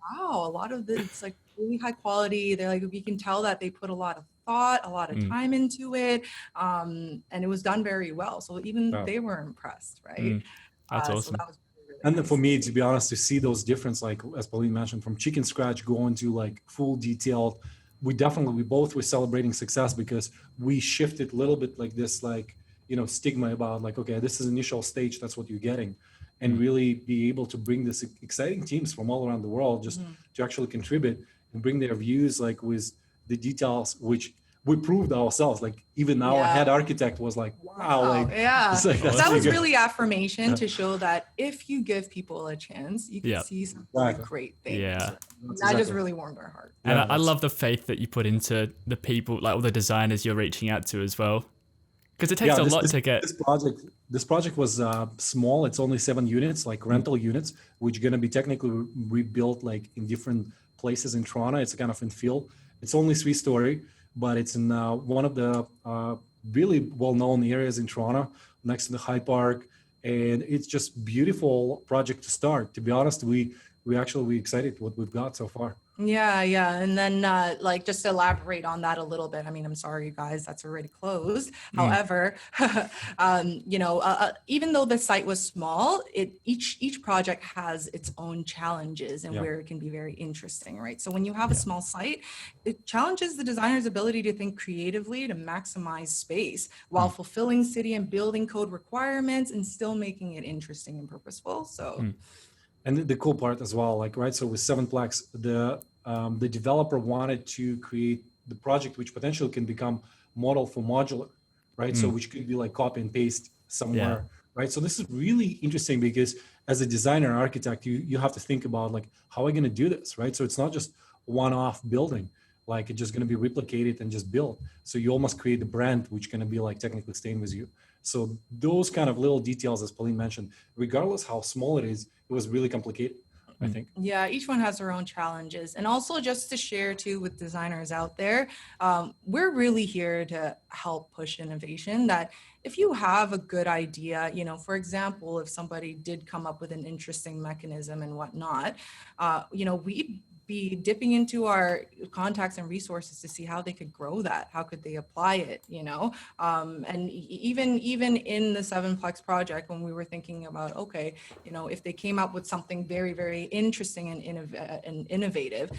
wow, a lot of it's like really high quality. They're like, we can tell that they put a lot of thought, a lot of time into it. And it was done very well. So even they were impressed, right? That's awesome. So that was really and nice. for me, to be honest, to see those difference, like as Pauline mentioned, from chicken scratch going to like full detailed, we both were celebrating success because we shifted a little bit like this, like, stigma about like, okay, this is initial stage, that's what you're getting. And really be able to bring this exciting teams from all around the world just to actually contribute and bring their views like with the details, which we proved ourselves. Like even our head architect was like, wow. That was really affirmation to show that if you give people a chance, you can see some great things. That just really warmed our heart. And I love the faith that you put into the people, like all the designers you're reaching out to as well. Because it takes a lot to get. This project was small. It's only 7 units, like rental units, which are going to be technically rebuilt like in different places in Toronto. It's kind of in field. It's only 3-story, but it's in one of the really well-known areas in Toronto, next to the High Park. And it's just beautiful project to start. To be honest, we we excited what we've got so far. Yeah. And then like just to elaborate on that a little bit. I mean, I'm sorry, you guys, that's already closed. However, even though the site was small, each project has its own challenges and where it can be very interesting, right? So when you have a small site, it challenges the designer's ability to think creatively to maximize space while fulfilling city and building code requirements and still making it interesting and purposeful. So. And the cool part as well, like, right, so with 7Plex, the developer wanted to create the project which potentially can become model for modular, right? So which could be like copy and paste somewhere, right? So this is really interesting because as a designer, architect, you have to think about like, how are I going to do this, right? So it's not just one-off building, like it's just going to be replicated and just built. So you almost create a brand which going to be like technically staying with you. So those kind of little details, as Pauline mentioned, regardless how small it is, it was really complicated, I think. Yeah, each one has their own challenges. And also just to share too with designers out there, we're really here to help push innovation. That if you have a good idea, for example, if somebody did come up with an interesting mechanism and whatnot, we'd be dipping into our contacts and resources to see how they could grow that, how could they apply it, and even in the 7Plex project, when we were thinking about, okay, if they came up with something very, very interesting and innovative,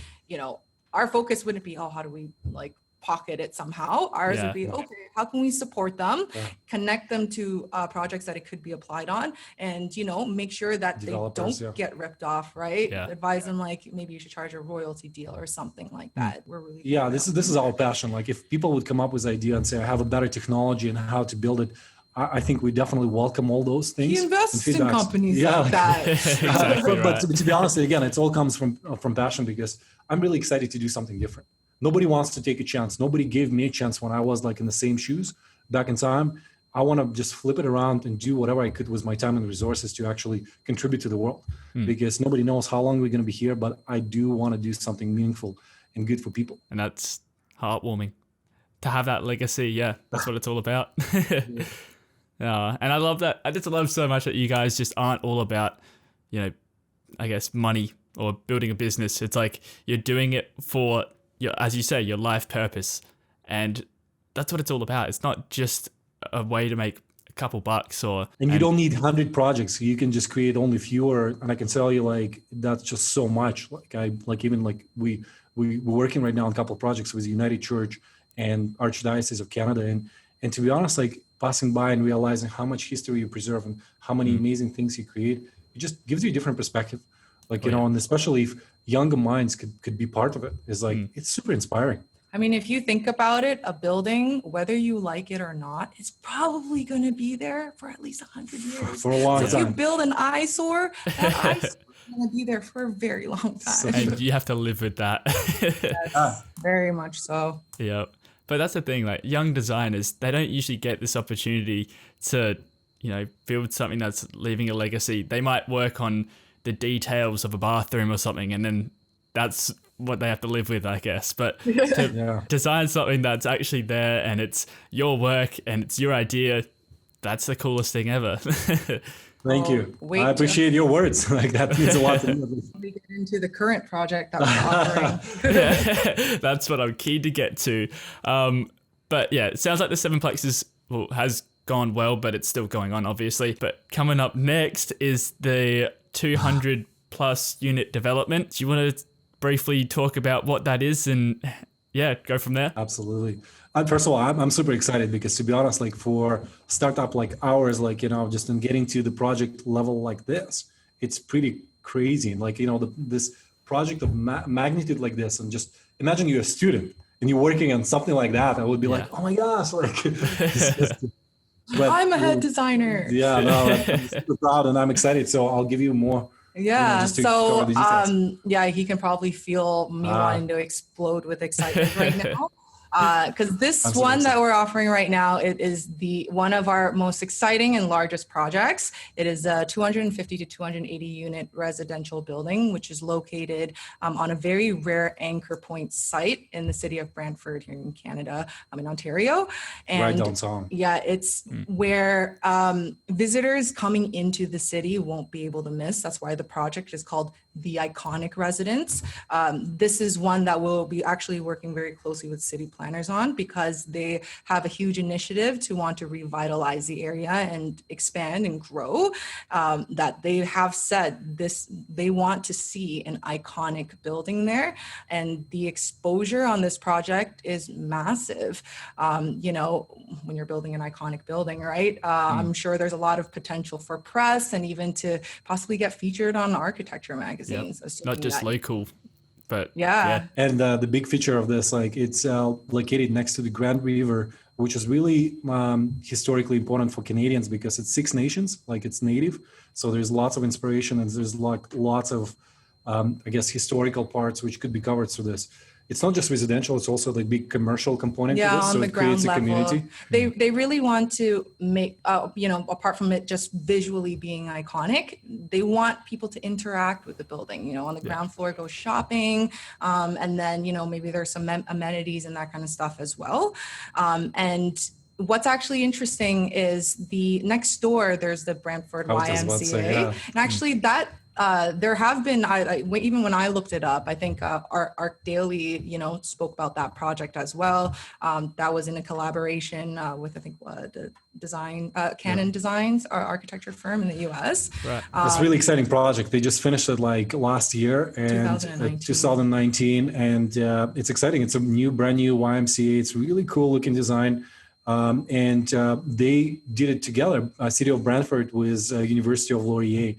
our focus wouldn't be, oh, how do we like pocket it somehow. Ours would be, okay, how can we support them, connect them to projects that it could be applied on, and, make sure that they don't get ripped off, right? Advise them like, maybe you should charge a royalty deal or something like that. We're really this is our passion. Like if people would come up with idea and say, I have a better technology and how to build it, I think we definitely welcome all those things. He invests in companies like that. Exactly but to be honest, again, it all comes from passion, because I'm really excited to do something different. Nobody wants to take a chance. Nobody gave me a chance when I was like in the same shoes back in time. I want to just flip it around and do whatever I could with my time and resources to actually contribute to the world, because nobody knows how long we're going to be here, but I do want to do something meaningful and good for people. And that's heartwarming to have that legacy. Yeah, that's what it's all about. And I love that. I just love so much that you guys just aren't all about, I guess, money or building a business. It's like you're doing it for, as you say, your life purpose. And that's what it's all about. It's not just a way to make a couple bucks and you don't need 100 projects. You can just create only fewer. And I can tell you, like, that's just so much. We're working right now on a couple of projects with United Church and Archdiocese of Canada. And to be honest, like passing by and realizing how much history you preserve and how many amazing things you create, it just gives you a different perspective. Like, and especially if younger minds could be part of it, is like, it's super inspiring. I mean, if you think about it, a building, whether you like it or not, it's probably going to be there for at least 100 years. For a long time. If you build an eyesore, that eyesore is going to be there for a very long time. And you have to live with that. Yes, very much so. Yeah. But that's the thing, like young designers, they don't usually get this opportunity to, build something that's leaving a legacy. They might work on the details of a bathroom or something, and then that's what they have to live with, I guess. But to design something that's actually there and it's your work and it's your idea, that's the coolest thing ever. Thank you. I appreciate your words. Like, that means a lot to me. We get into the current project that we're offering. That's what I'm keen to get to. But yeah, it sounds like the 7Plex has gone well, but it's still going on, obviously. But coming up next is the 200 plus unit development. Do you want to briefly talk about what that is and go from there? Absolutely. First of all, I'm super excited because, to be honest, like for startup like ours, like, just in getting to the project level like this, it's pretty crazy. And like, this project of magnitude like this, and just imagine you're a student and you're working on something like that. I would be like, oh my gosh, like, but I'm a head designer. Yeah, no, I'm super proud and I'm excited. So I'll give you more. Yeah. So, he can probably feel me wanting to explode with excitement right now. Because this one that we're offering right now, it is one of our most exciting and largest projects. It is a 250 to 280 unit residential building, which is located on a very rare anchor point site in the city of Brantford here in Canada, in Ontario. And right downtown. Yeah, it's where visitors coming into the city won't be able to miss. That's why the project is called the iconic residence. This is one that we'll be actually working very closely with city planners on, because they have a huge initiative to want to revitalize the area and expand and grow. That they have said they want to see an iconic building there, and the exposure on this project is massive. When you're building an iconic building, right? I'm sure there's a lot of potential for press and even to possibly get featured on architecture magazines. Not just local, but yeah. And the big feature of this, like it's located next to the Grand River, which is really historically important for Canadians because it's Six Nations, like it's native. So there's lots of inspiration and there's like lots of, historical parts which could be covered through this. It's not just residential; it's also the big commercial component to this. On so the it creates ground a community. They really want to make, apart from it just visually being iconic, they want people to interact with the building. On the ground floor, go shopping, and then maybe there's some amenities and that kind of stuff as well. And what's actually interesting is the next door. There's the Brantford YMCA, and actually that. There have been, even when I looked it up, I think Arc Daily, spoke about that project as well. That was in a collaboration with, I think, Canon Designs, our architecture firm in the U.S. Right. It's a really exciting project. They just finished it like last year, and 2019, and it's exciting. It's a brand new YMCA. It's really cool looking design. And they did it together, City of Brantford with University of Laurier.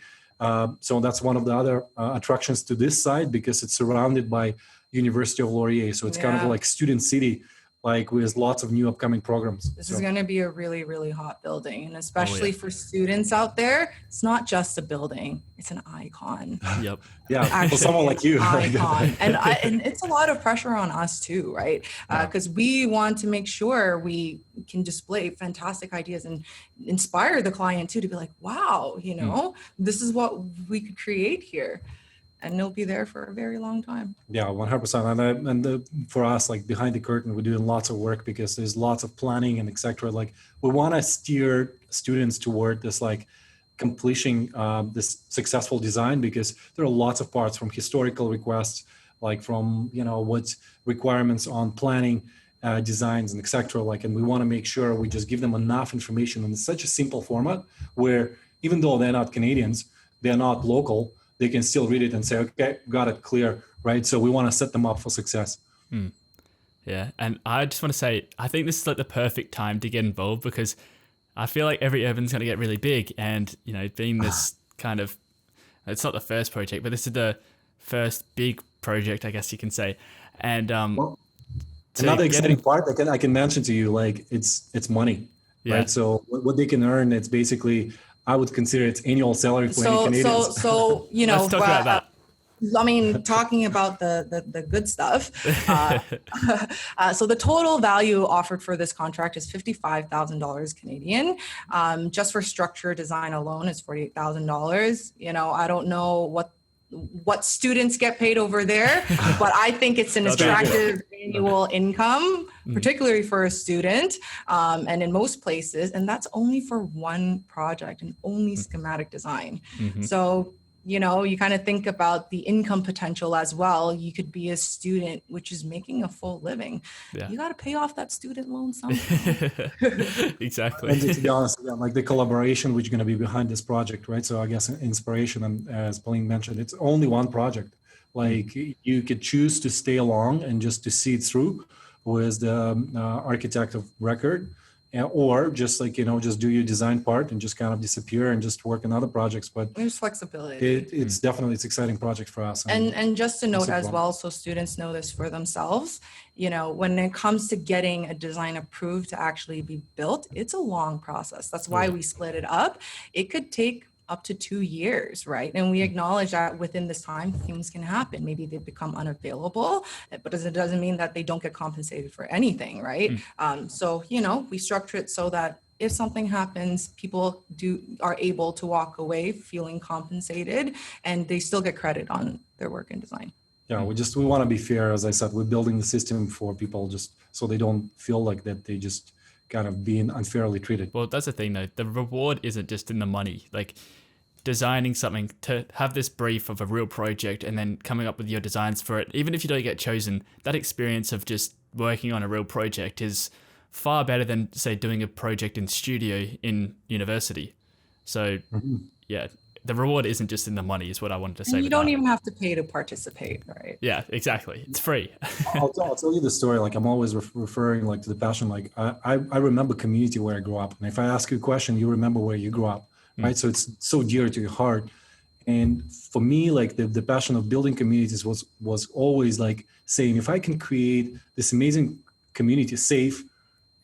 So that's one of the other attractions to this site because it's surrounded by University of Laurier. So it's kind of like student city, like with lots of new upcoming programs. This is going to be a really, really hot building. And especially for students out there, it's not just a building, it's an icon. Yep. Yeah, Actually, for someone like you. Icon. And it's a lot of pressure on us too, right? Because we want to make sure we can display fantastic ideas and inspire the client too to be like, wow, this is what we could create here. And they'll be there for a very long time. Yeah, 100%. And for us, like behind the curtain, we're doing lots of work because there's lots of planning and etc. Like we want to steer students toward this like completing this successful design because there are lots of parts from historical requests, like from what requirements on planning, designs and etc. And we want to make sure we just give them enough information in such a simple format where even though they're not Canadians, they're not local. They can still read it and say, okay, got it, clear, right? So we want to set them up for success. Yeah, and I just want to say, I think this is like the perfect time to get involved because I feel like EveryUrban's going to get really big and, being this kind of, it's not the first project, but this is the first big project, I guess you can say. And another exciting part I can mention to you, like it's money, right? So what they can earn, it's basically, I would consider it's annual salary for any Canadians. So let's talk about that. I mean, talking about the good stuff. So the total value offered for this contract is $55,000 Canadian. Just for structure design alone is $48,000. I don't know what students get paid over there, but I think it's an attractive annual income, particularly for a student, and in most places, and that's only for one project and only schematic design. So, you kind of think about the income potential as well. You could be a student, which is making a full living. Yeah. You got to pay off that student loan somehow. Exactly. And to be honest, like the collaboration which is going to be behind this project, right? So I guess inspiration, and as Pauline mentioned, it's only one project. Like you could choose to stay along and just to see it through with the architect of record, or just just do your design part and just kind of disappear and just work on other projects. But there's flexibility. It's definitely it's exciting project for us. And just to note as well, so students know this for themselves, when it comes to getting a design approved to actually be built, it's a long process. That's why we split it up. It could take up to 2 years, right? And we acknowledge that within this time, things can happen. Maybe they become unavailable, but it doesn't mean that they don't get compensated for anything, right? So, we structure it so that if something happens, people are able to walk away feeling compensated and they still get credit on their work and design. Yeah, we want to be fair. As I said, we're building the system for people just so they don't feel like that they just kind of being unfairly treated. Well, that's the thing though. The reward isn't just in the money. Like designing something, to have this brief of a real project and then coming up with your designs for it, even if you don't get chosen, that experience of just working on a real project is far better than, say, doing a project in studio in university. So yeah, the reward isn't just in the money, is what I wanted to say. And you don't even have to pay to participate, right? Yeah, exactly. It's free. I'll tell you the story. Like, I'm always referring like to the passion. Like, I remember community where I grew up, and if I ask you a question, you remember where you grew up, right? So it's so dear to your heart. And for me, like the passion of building communities was always like saying, if I can create this amazing community, safe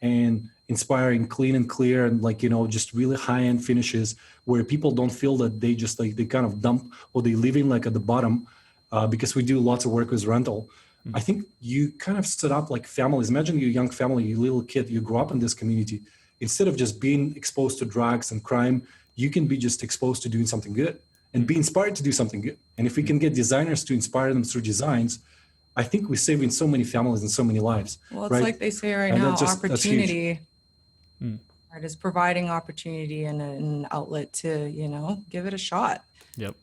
and inspiring, clean and clear, and like, just really high-end finishes where people don't feel that they just like they kind of dump or they living like at the bottom, because we do lots of work with rental. I think you kind of set up like families. Imagine your young family, your little kid, you grew up in this community. Instead of just being exposed to drugs and crime, you can be just exposed to doing something good and be inspired to do something good. And if we can get designers to inspire them through designs, I think we're saving so many families and so many lives. Well, it's right? like they say right And now, that's opportunity. Right, is providing opportunity and an outlet to, give it a shot. Yep.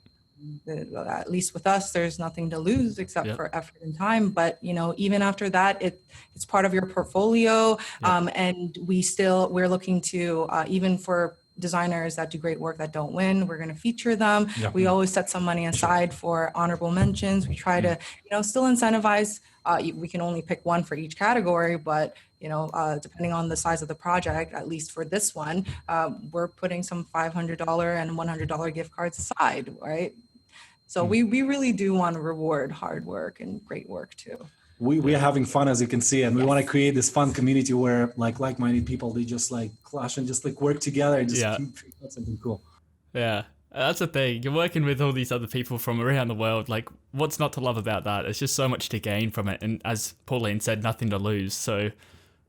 At least with us, there's nothing to lose except for effort and time. But, even after that, it's part of your portfolio. And we're looking to, even for designers that do great work that don't win, we're going to feature them. We always set some money aside for honorable mentions. We try to, still incentivize. We can only pick one for each category, but depending on the size of the project, at least for this one, we're putting some $500 and $100 gift cards aside, right? So we really do want to reward hard work and great work too. We're having fun, as you can see, and we want to create this fun community where like-minded people, they just like clash and just like work together and just keep something cool. Yeah. That's the thing. You're working with all these other people from around the world. Like, what's not to love about that? It's just so much to gain from it. And as Pauline said, nothing to lose. So,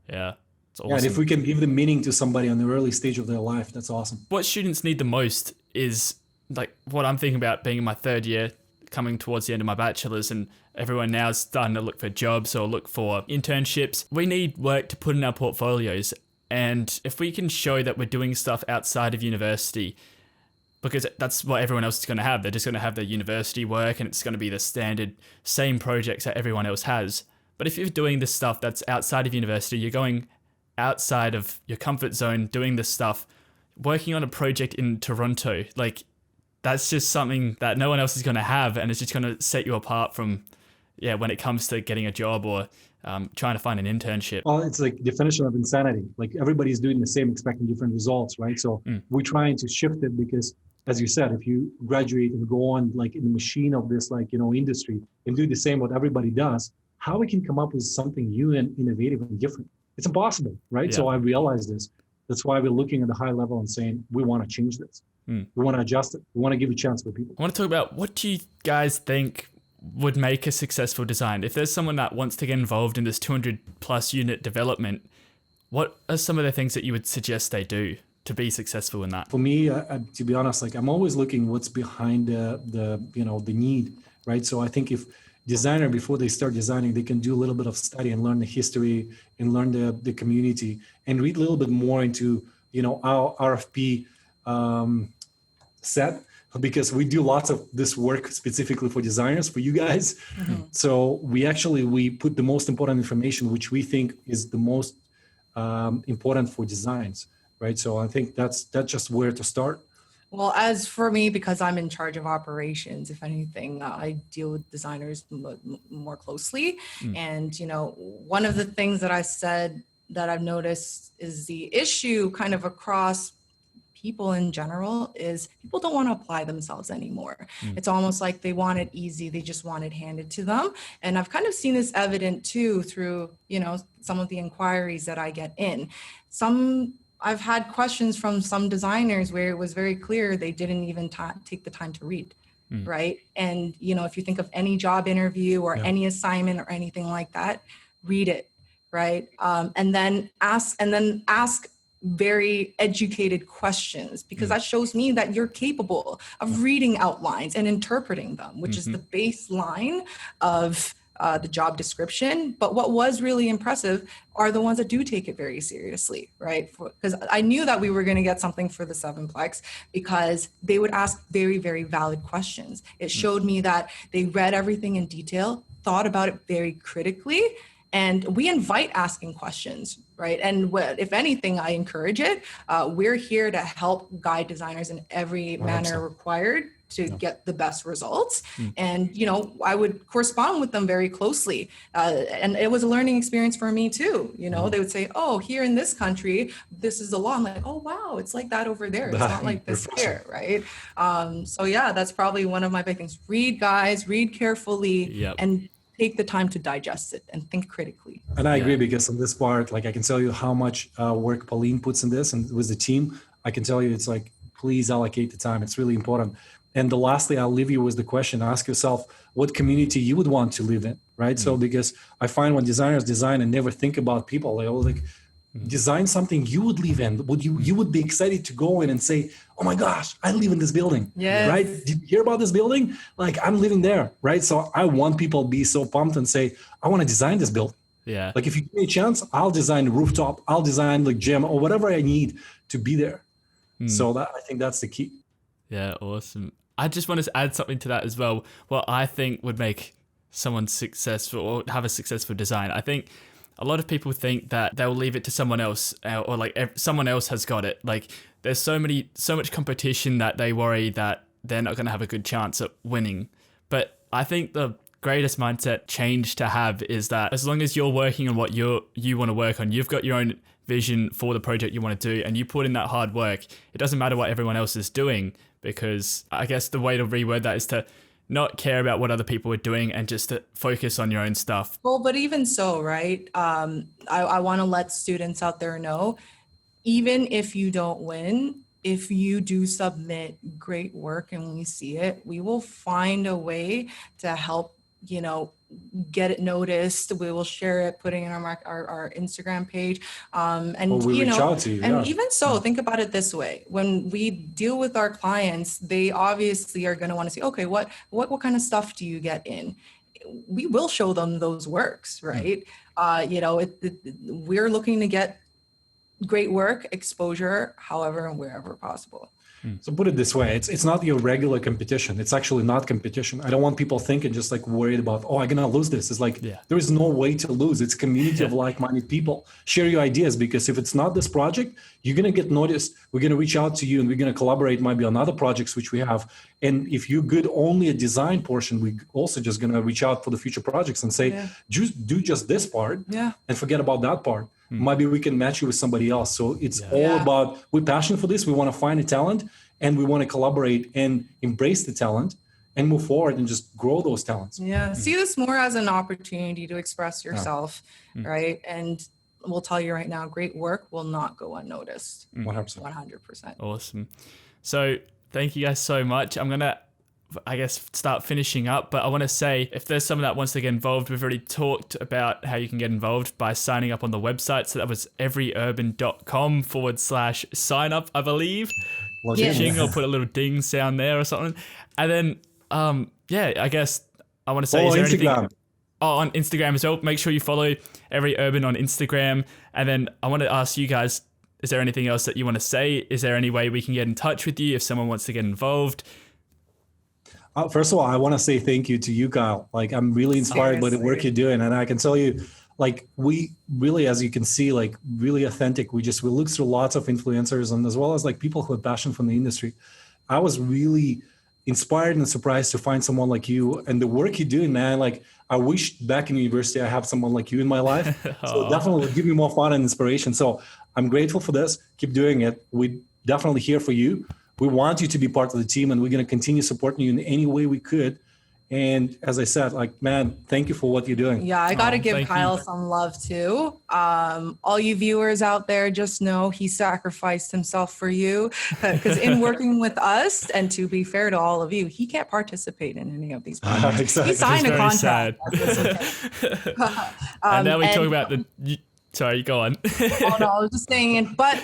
yeah, it's awesome. Yeah, and if we can give the meaning to somebody on the early stage of their life, that's awesome. What students need the most is, like, what I'm thinking about being in my third year, coming towards the end of my bachelor's, and everyone now is starting to look for jobs or look for internships. We need work to put in our portfolios. And if we can show that we're doing stuff outside of university, because that's what everyone else is going to have. They're just going to have their university work, and it's going to be the standard same projects that everyone else has. But if you're doing this stuff that's outside of university, you're going outside of your comfort zone, doing this stuff, working on a project in Toronto, like, that's just something that no one else is going to have, and it's just going to set you apart from, when it comes to getting a job or trying to find an internship. Well, it's like definition of insanity. Like, everybody's doing the same, expecting different results, right? So we're trying to shift it because, as you said, if you graduate and go on like in the machine of this, like, industry and do the same what everybody does, how we can come up with something new and innovative and different? It's impossible, right? Yeah. So I realize this. That's why we're looking at the high level and saying, we want to change this. We want to adjust it. We want to give a chance for people. I want to talk about, what do you guys think would make a successful design? If there's someone that wants to get involved in this 200 plus unit development, what are some of the things that you would suggest they do to be successful in that? For me, to be honest, like, I'm always looking what's behind the need, right? So I think if designer, before they start designing, they can do a little bit of study and learn the history and learn the community and read a little bit more into, our RFP set, because we do lots of this work specifically for designers, for you guys. So we put the most important information, which we think is the most important for designs, right? So I think that's just where to start. Well, as for me, because I'm in charge of operations, if anything, I deal with designers more closely. And, one of the things that I said that I've noticed is the issue kind of across people in general is people don't want to apply themselves anymore. It's almost like they want it easy. They just want it handed to them. And I've kind of seen this evident too through, some of the inquiries that I get in. I've had questions from some designers where it was very clear they didn't even take the time to read, right? And, if you think of any job interview or any assignment or anything like that, read it, right? And then ask very educated questions, because that shows me that you're capable of reading outlines and interpreting them, which is the baseline of the job description. But what was really impressive are the ones that do take it very seriously, right? Because I knew that we were going to get something for the 7-plex because they would ask very, very valid questions. It showed me that they read everything in detail, thought about it very critically, and we invite asking questions, right? And if anything, I encourage it. We're here to help guide designers in every manner required to get the best results. And, I would correspond with them very closely. And it was a learning experience for me too. They would say, oh, here in this country, this is the law. I'm like, oh, wow, it's like that over there. It's not like this here, right? So yeah, that's probably one of my big things. Read, guys, read carefully, and take the time to digest it and think critically. And I agree, because on this part, like I can tell you how much work Pauline puts in this, and with the team, I can tell you it's like, please allocate the time. It's really important. And the lastly, I'll leave you with the question, ask yourself what community you would want to live in, right? So because I find when designers design and never think about people, they all like, design something you would live in. You would be excited to go in and say, oh my gosh, I live in this building, right? Did you hear about this building? Like, I'm living there, right? So I want people to be so pumped and say, I want to design this building. Yeah. Like if you give me a chance, I'll design the rooftop, I'll design the gym or whatever I need to be there. So I think that's the key. Yeah, awesome. I just want to add something to that as well. What I think would make someone successful or have a successful design. I think a lot of people think that they'll leave it to someone else or like someone else has got it. Like there's so much competition that they worry that they're not going to have a good chance at winning. But I think the greatest mindset change to have is that as long as you're working on what you want to work on, you've got your own vision for the project you want to do and you put in that hard work, it doesn't matter what everyone else is doing, because I guess the way to reword that is to not care about what other people are doing and just to focus on your own stuff. Well, but even so, right? I want to let students out there know, even if you don't win, if you do submit great work and we see it, we will find a way to help, get it noticed. We will share it, putting in our Instagram page. And we reach out to you, and even so, think about it this way: when we deal with our clients, they obviously are going to want to see, okay, what kind of stuff do you get in? We will show them those works, right? We're looking to get great work, exposure, however and wherever possible. So put it this way, it's not your regular competition. It's actually not competition. I don't want people thinking just like worried about, oh, I'm going to lose this. It's like, there is no way to lose. It's a community of like-minded people. Share your ideas, because if it's not this project, you're going to get noticed. We're going to reach out to you and we're going to collaborate maybe on other projects which we have. And if you're good only at design portion, we also just going to reach out for the future projects and say, do just this part and forget about that part. Maybe we can match you with somebody else. So it's all about, we're passionate for this. We want to find a talent and we want to collaborate and embrace the talent and move forward and just grow those talents. Yeah. See this more as an opportunity to express yourself, right? And we'll tell you right now, great work will not go unnoticed. 100%. 100%. Awesome. So thank you guys so much. I'm going to, I guess, start finishing up, but I want to say, if there's someone that wants to get involved, we've already talked about how you can get involved by signing up on the website. So that was everyurban.com/sign up, I believe. Ching, I'll put a little ding sound there or something. And then, I guess I want to say, is there Instagram. anything? Oh, on Instagram as well. Make sure you follow EveryUrban on Instagram. And then I want to ask you guys, is there anything else that you want to say? Is there any way we can get in touch with you if someone wants to get involved? First of all, I want to say thank you to you, Kyle. Like, I'm really inspired by the work you're doing. And I can tell you, like, we really, as you can see, like, really authentic. We look through lots of influencers and as well as like people who have passion from the industry. I was really inspired and surprised to find someone like you and the work you're doing, man. Like, I wish back in university, I have someone like you in my life. So definitely give me more fun and inspiration. So I'm grateful for this. Keep doing it. We definitely here for you. We want you to be part of the team and we're going to continue supporting you in any way we could. And as I said, like, man, thank you for what you're doing. Yeah, I got to give Kyle some love too. All you viewers out there, just know he sacrificed himself for you, because in working with us, and to be fair to all of you, he can't participate in any of these projects. Exactly. He signed a contract. And now we talk about sorry, go on. Oh no, I was just saying, but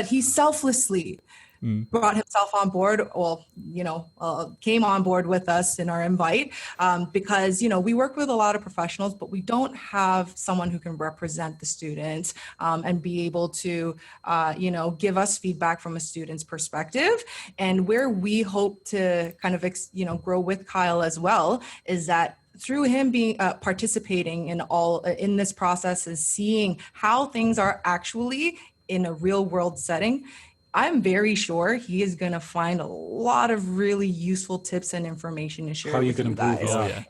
he selflessly brought himself on board, came on board with us in our invite, because, we work with a lot of professionals, but we don't have someone who can represent the students and be able to, give us feedback from a student's perspective. And where we hope to kind of, grow with Kyle as well is that through him being participating in this process and seeing how things are actually in a real world setting, I'm very sure he is going to find a lot of really useful tips and information to share. How you with can you improve. guys.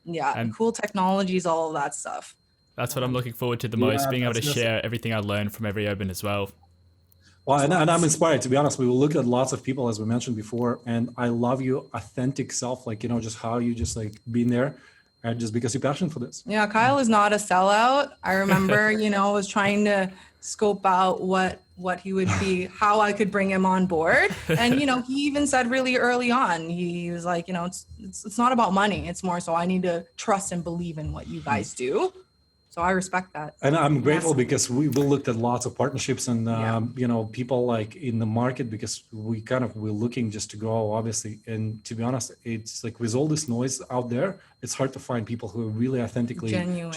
Yeah. And cool technologies, all of that stuff. That's what I'm looking forward to the most, being able to share everything I learned from EveryUrban as well. Well, and I'm inspired, to be honest. We will look at lots of people, as we mentioned before, and I love your authentic self, just how you just been there, and just because you're passionate for this. Yeah, Kyle is not a sellout. I remember, was trying to scope out what he would be, how I could bring him on board. And, he even said really early on, he was like, it's not about money. It's more so I need to trust and believe in what you guys do. So I respect that. And I'm grateful because we looked at lots of partnerships and, people in the market, because we're looking just to grow, obviously. And to be honest, it's with all this noise out there, it's hard to find people who are really authentically genuine,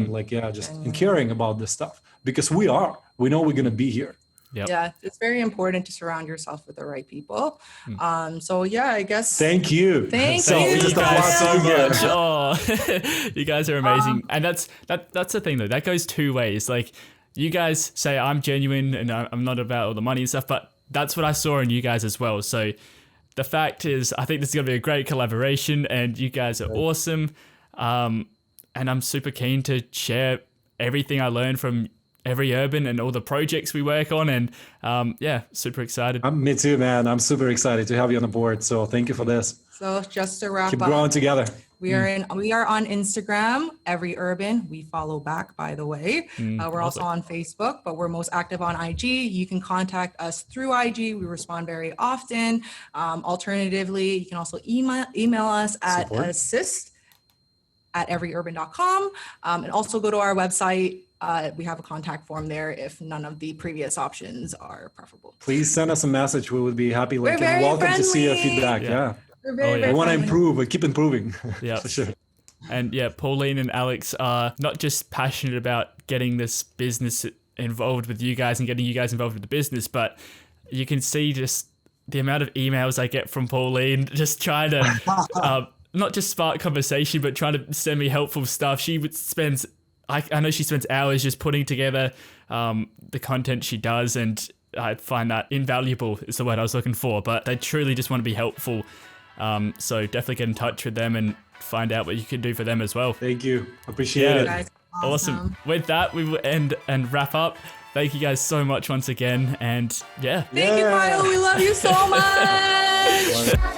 and caring about this stuff, because we know we're going to be here. Yep. Yeah, it's very important to surround yourself with the right people. I guess. Thank you. Thank you. You guys so much. Oh, you guys are amazing. And that's the thing though. That goes two ways. Like, you guys say I'm genuine and I'm not about all the money and stuff, but that's what I saw in you guys as well. So the fact is, I think this is going to be a great collaboration, and you guys are awesome. And I'm super keen to share everything I learned from EveryUrban and all the projects we work on, and super excited. Me too, man. I'm super excited to have you on the board. So thank you for this. So just to wrap Keep up, growing together. we are on Instagram, EveryUrban. We follow back, by the way. We're also on Facebook, but we're most active on IG. You can contact us through IG. We respond very often. Alternatively, you can also email us at assist@everyurban.com, and also go to our website. We have a contact form there if none of the previous options are preferable. Please send us a message. We would be happy. We're very welcome friendly. to see your feedback. Yeah. We're very, We want to friendly. improve. We keep improving. Yeah. For sure. And Pauline and Alex are not just passionate about getting this business involved with you guys and getting you guys involved with the business, but you can see just the amount of emails I get from Pauline, just trying to not just spark conversation, but trying to send me helpful stuff. I know she spends hours just putting together the content she does, and I find that invaluable is the word I was looking for, but they truly just want to be helpful. So definitely get in touch with them and find out what you can do for them as well. Thank you. Appreciate it. Guys, Awesome. With that, we will end and wrap up. Thank you guys so much once again. And Thank you, Kyle. We love you so much.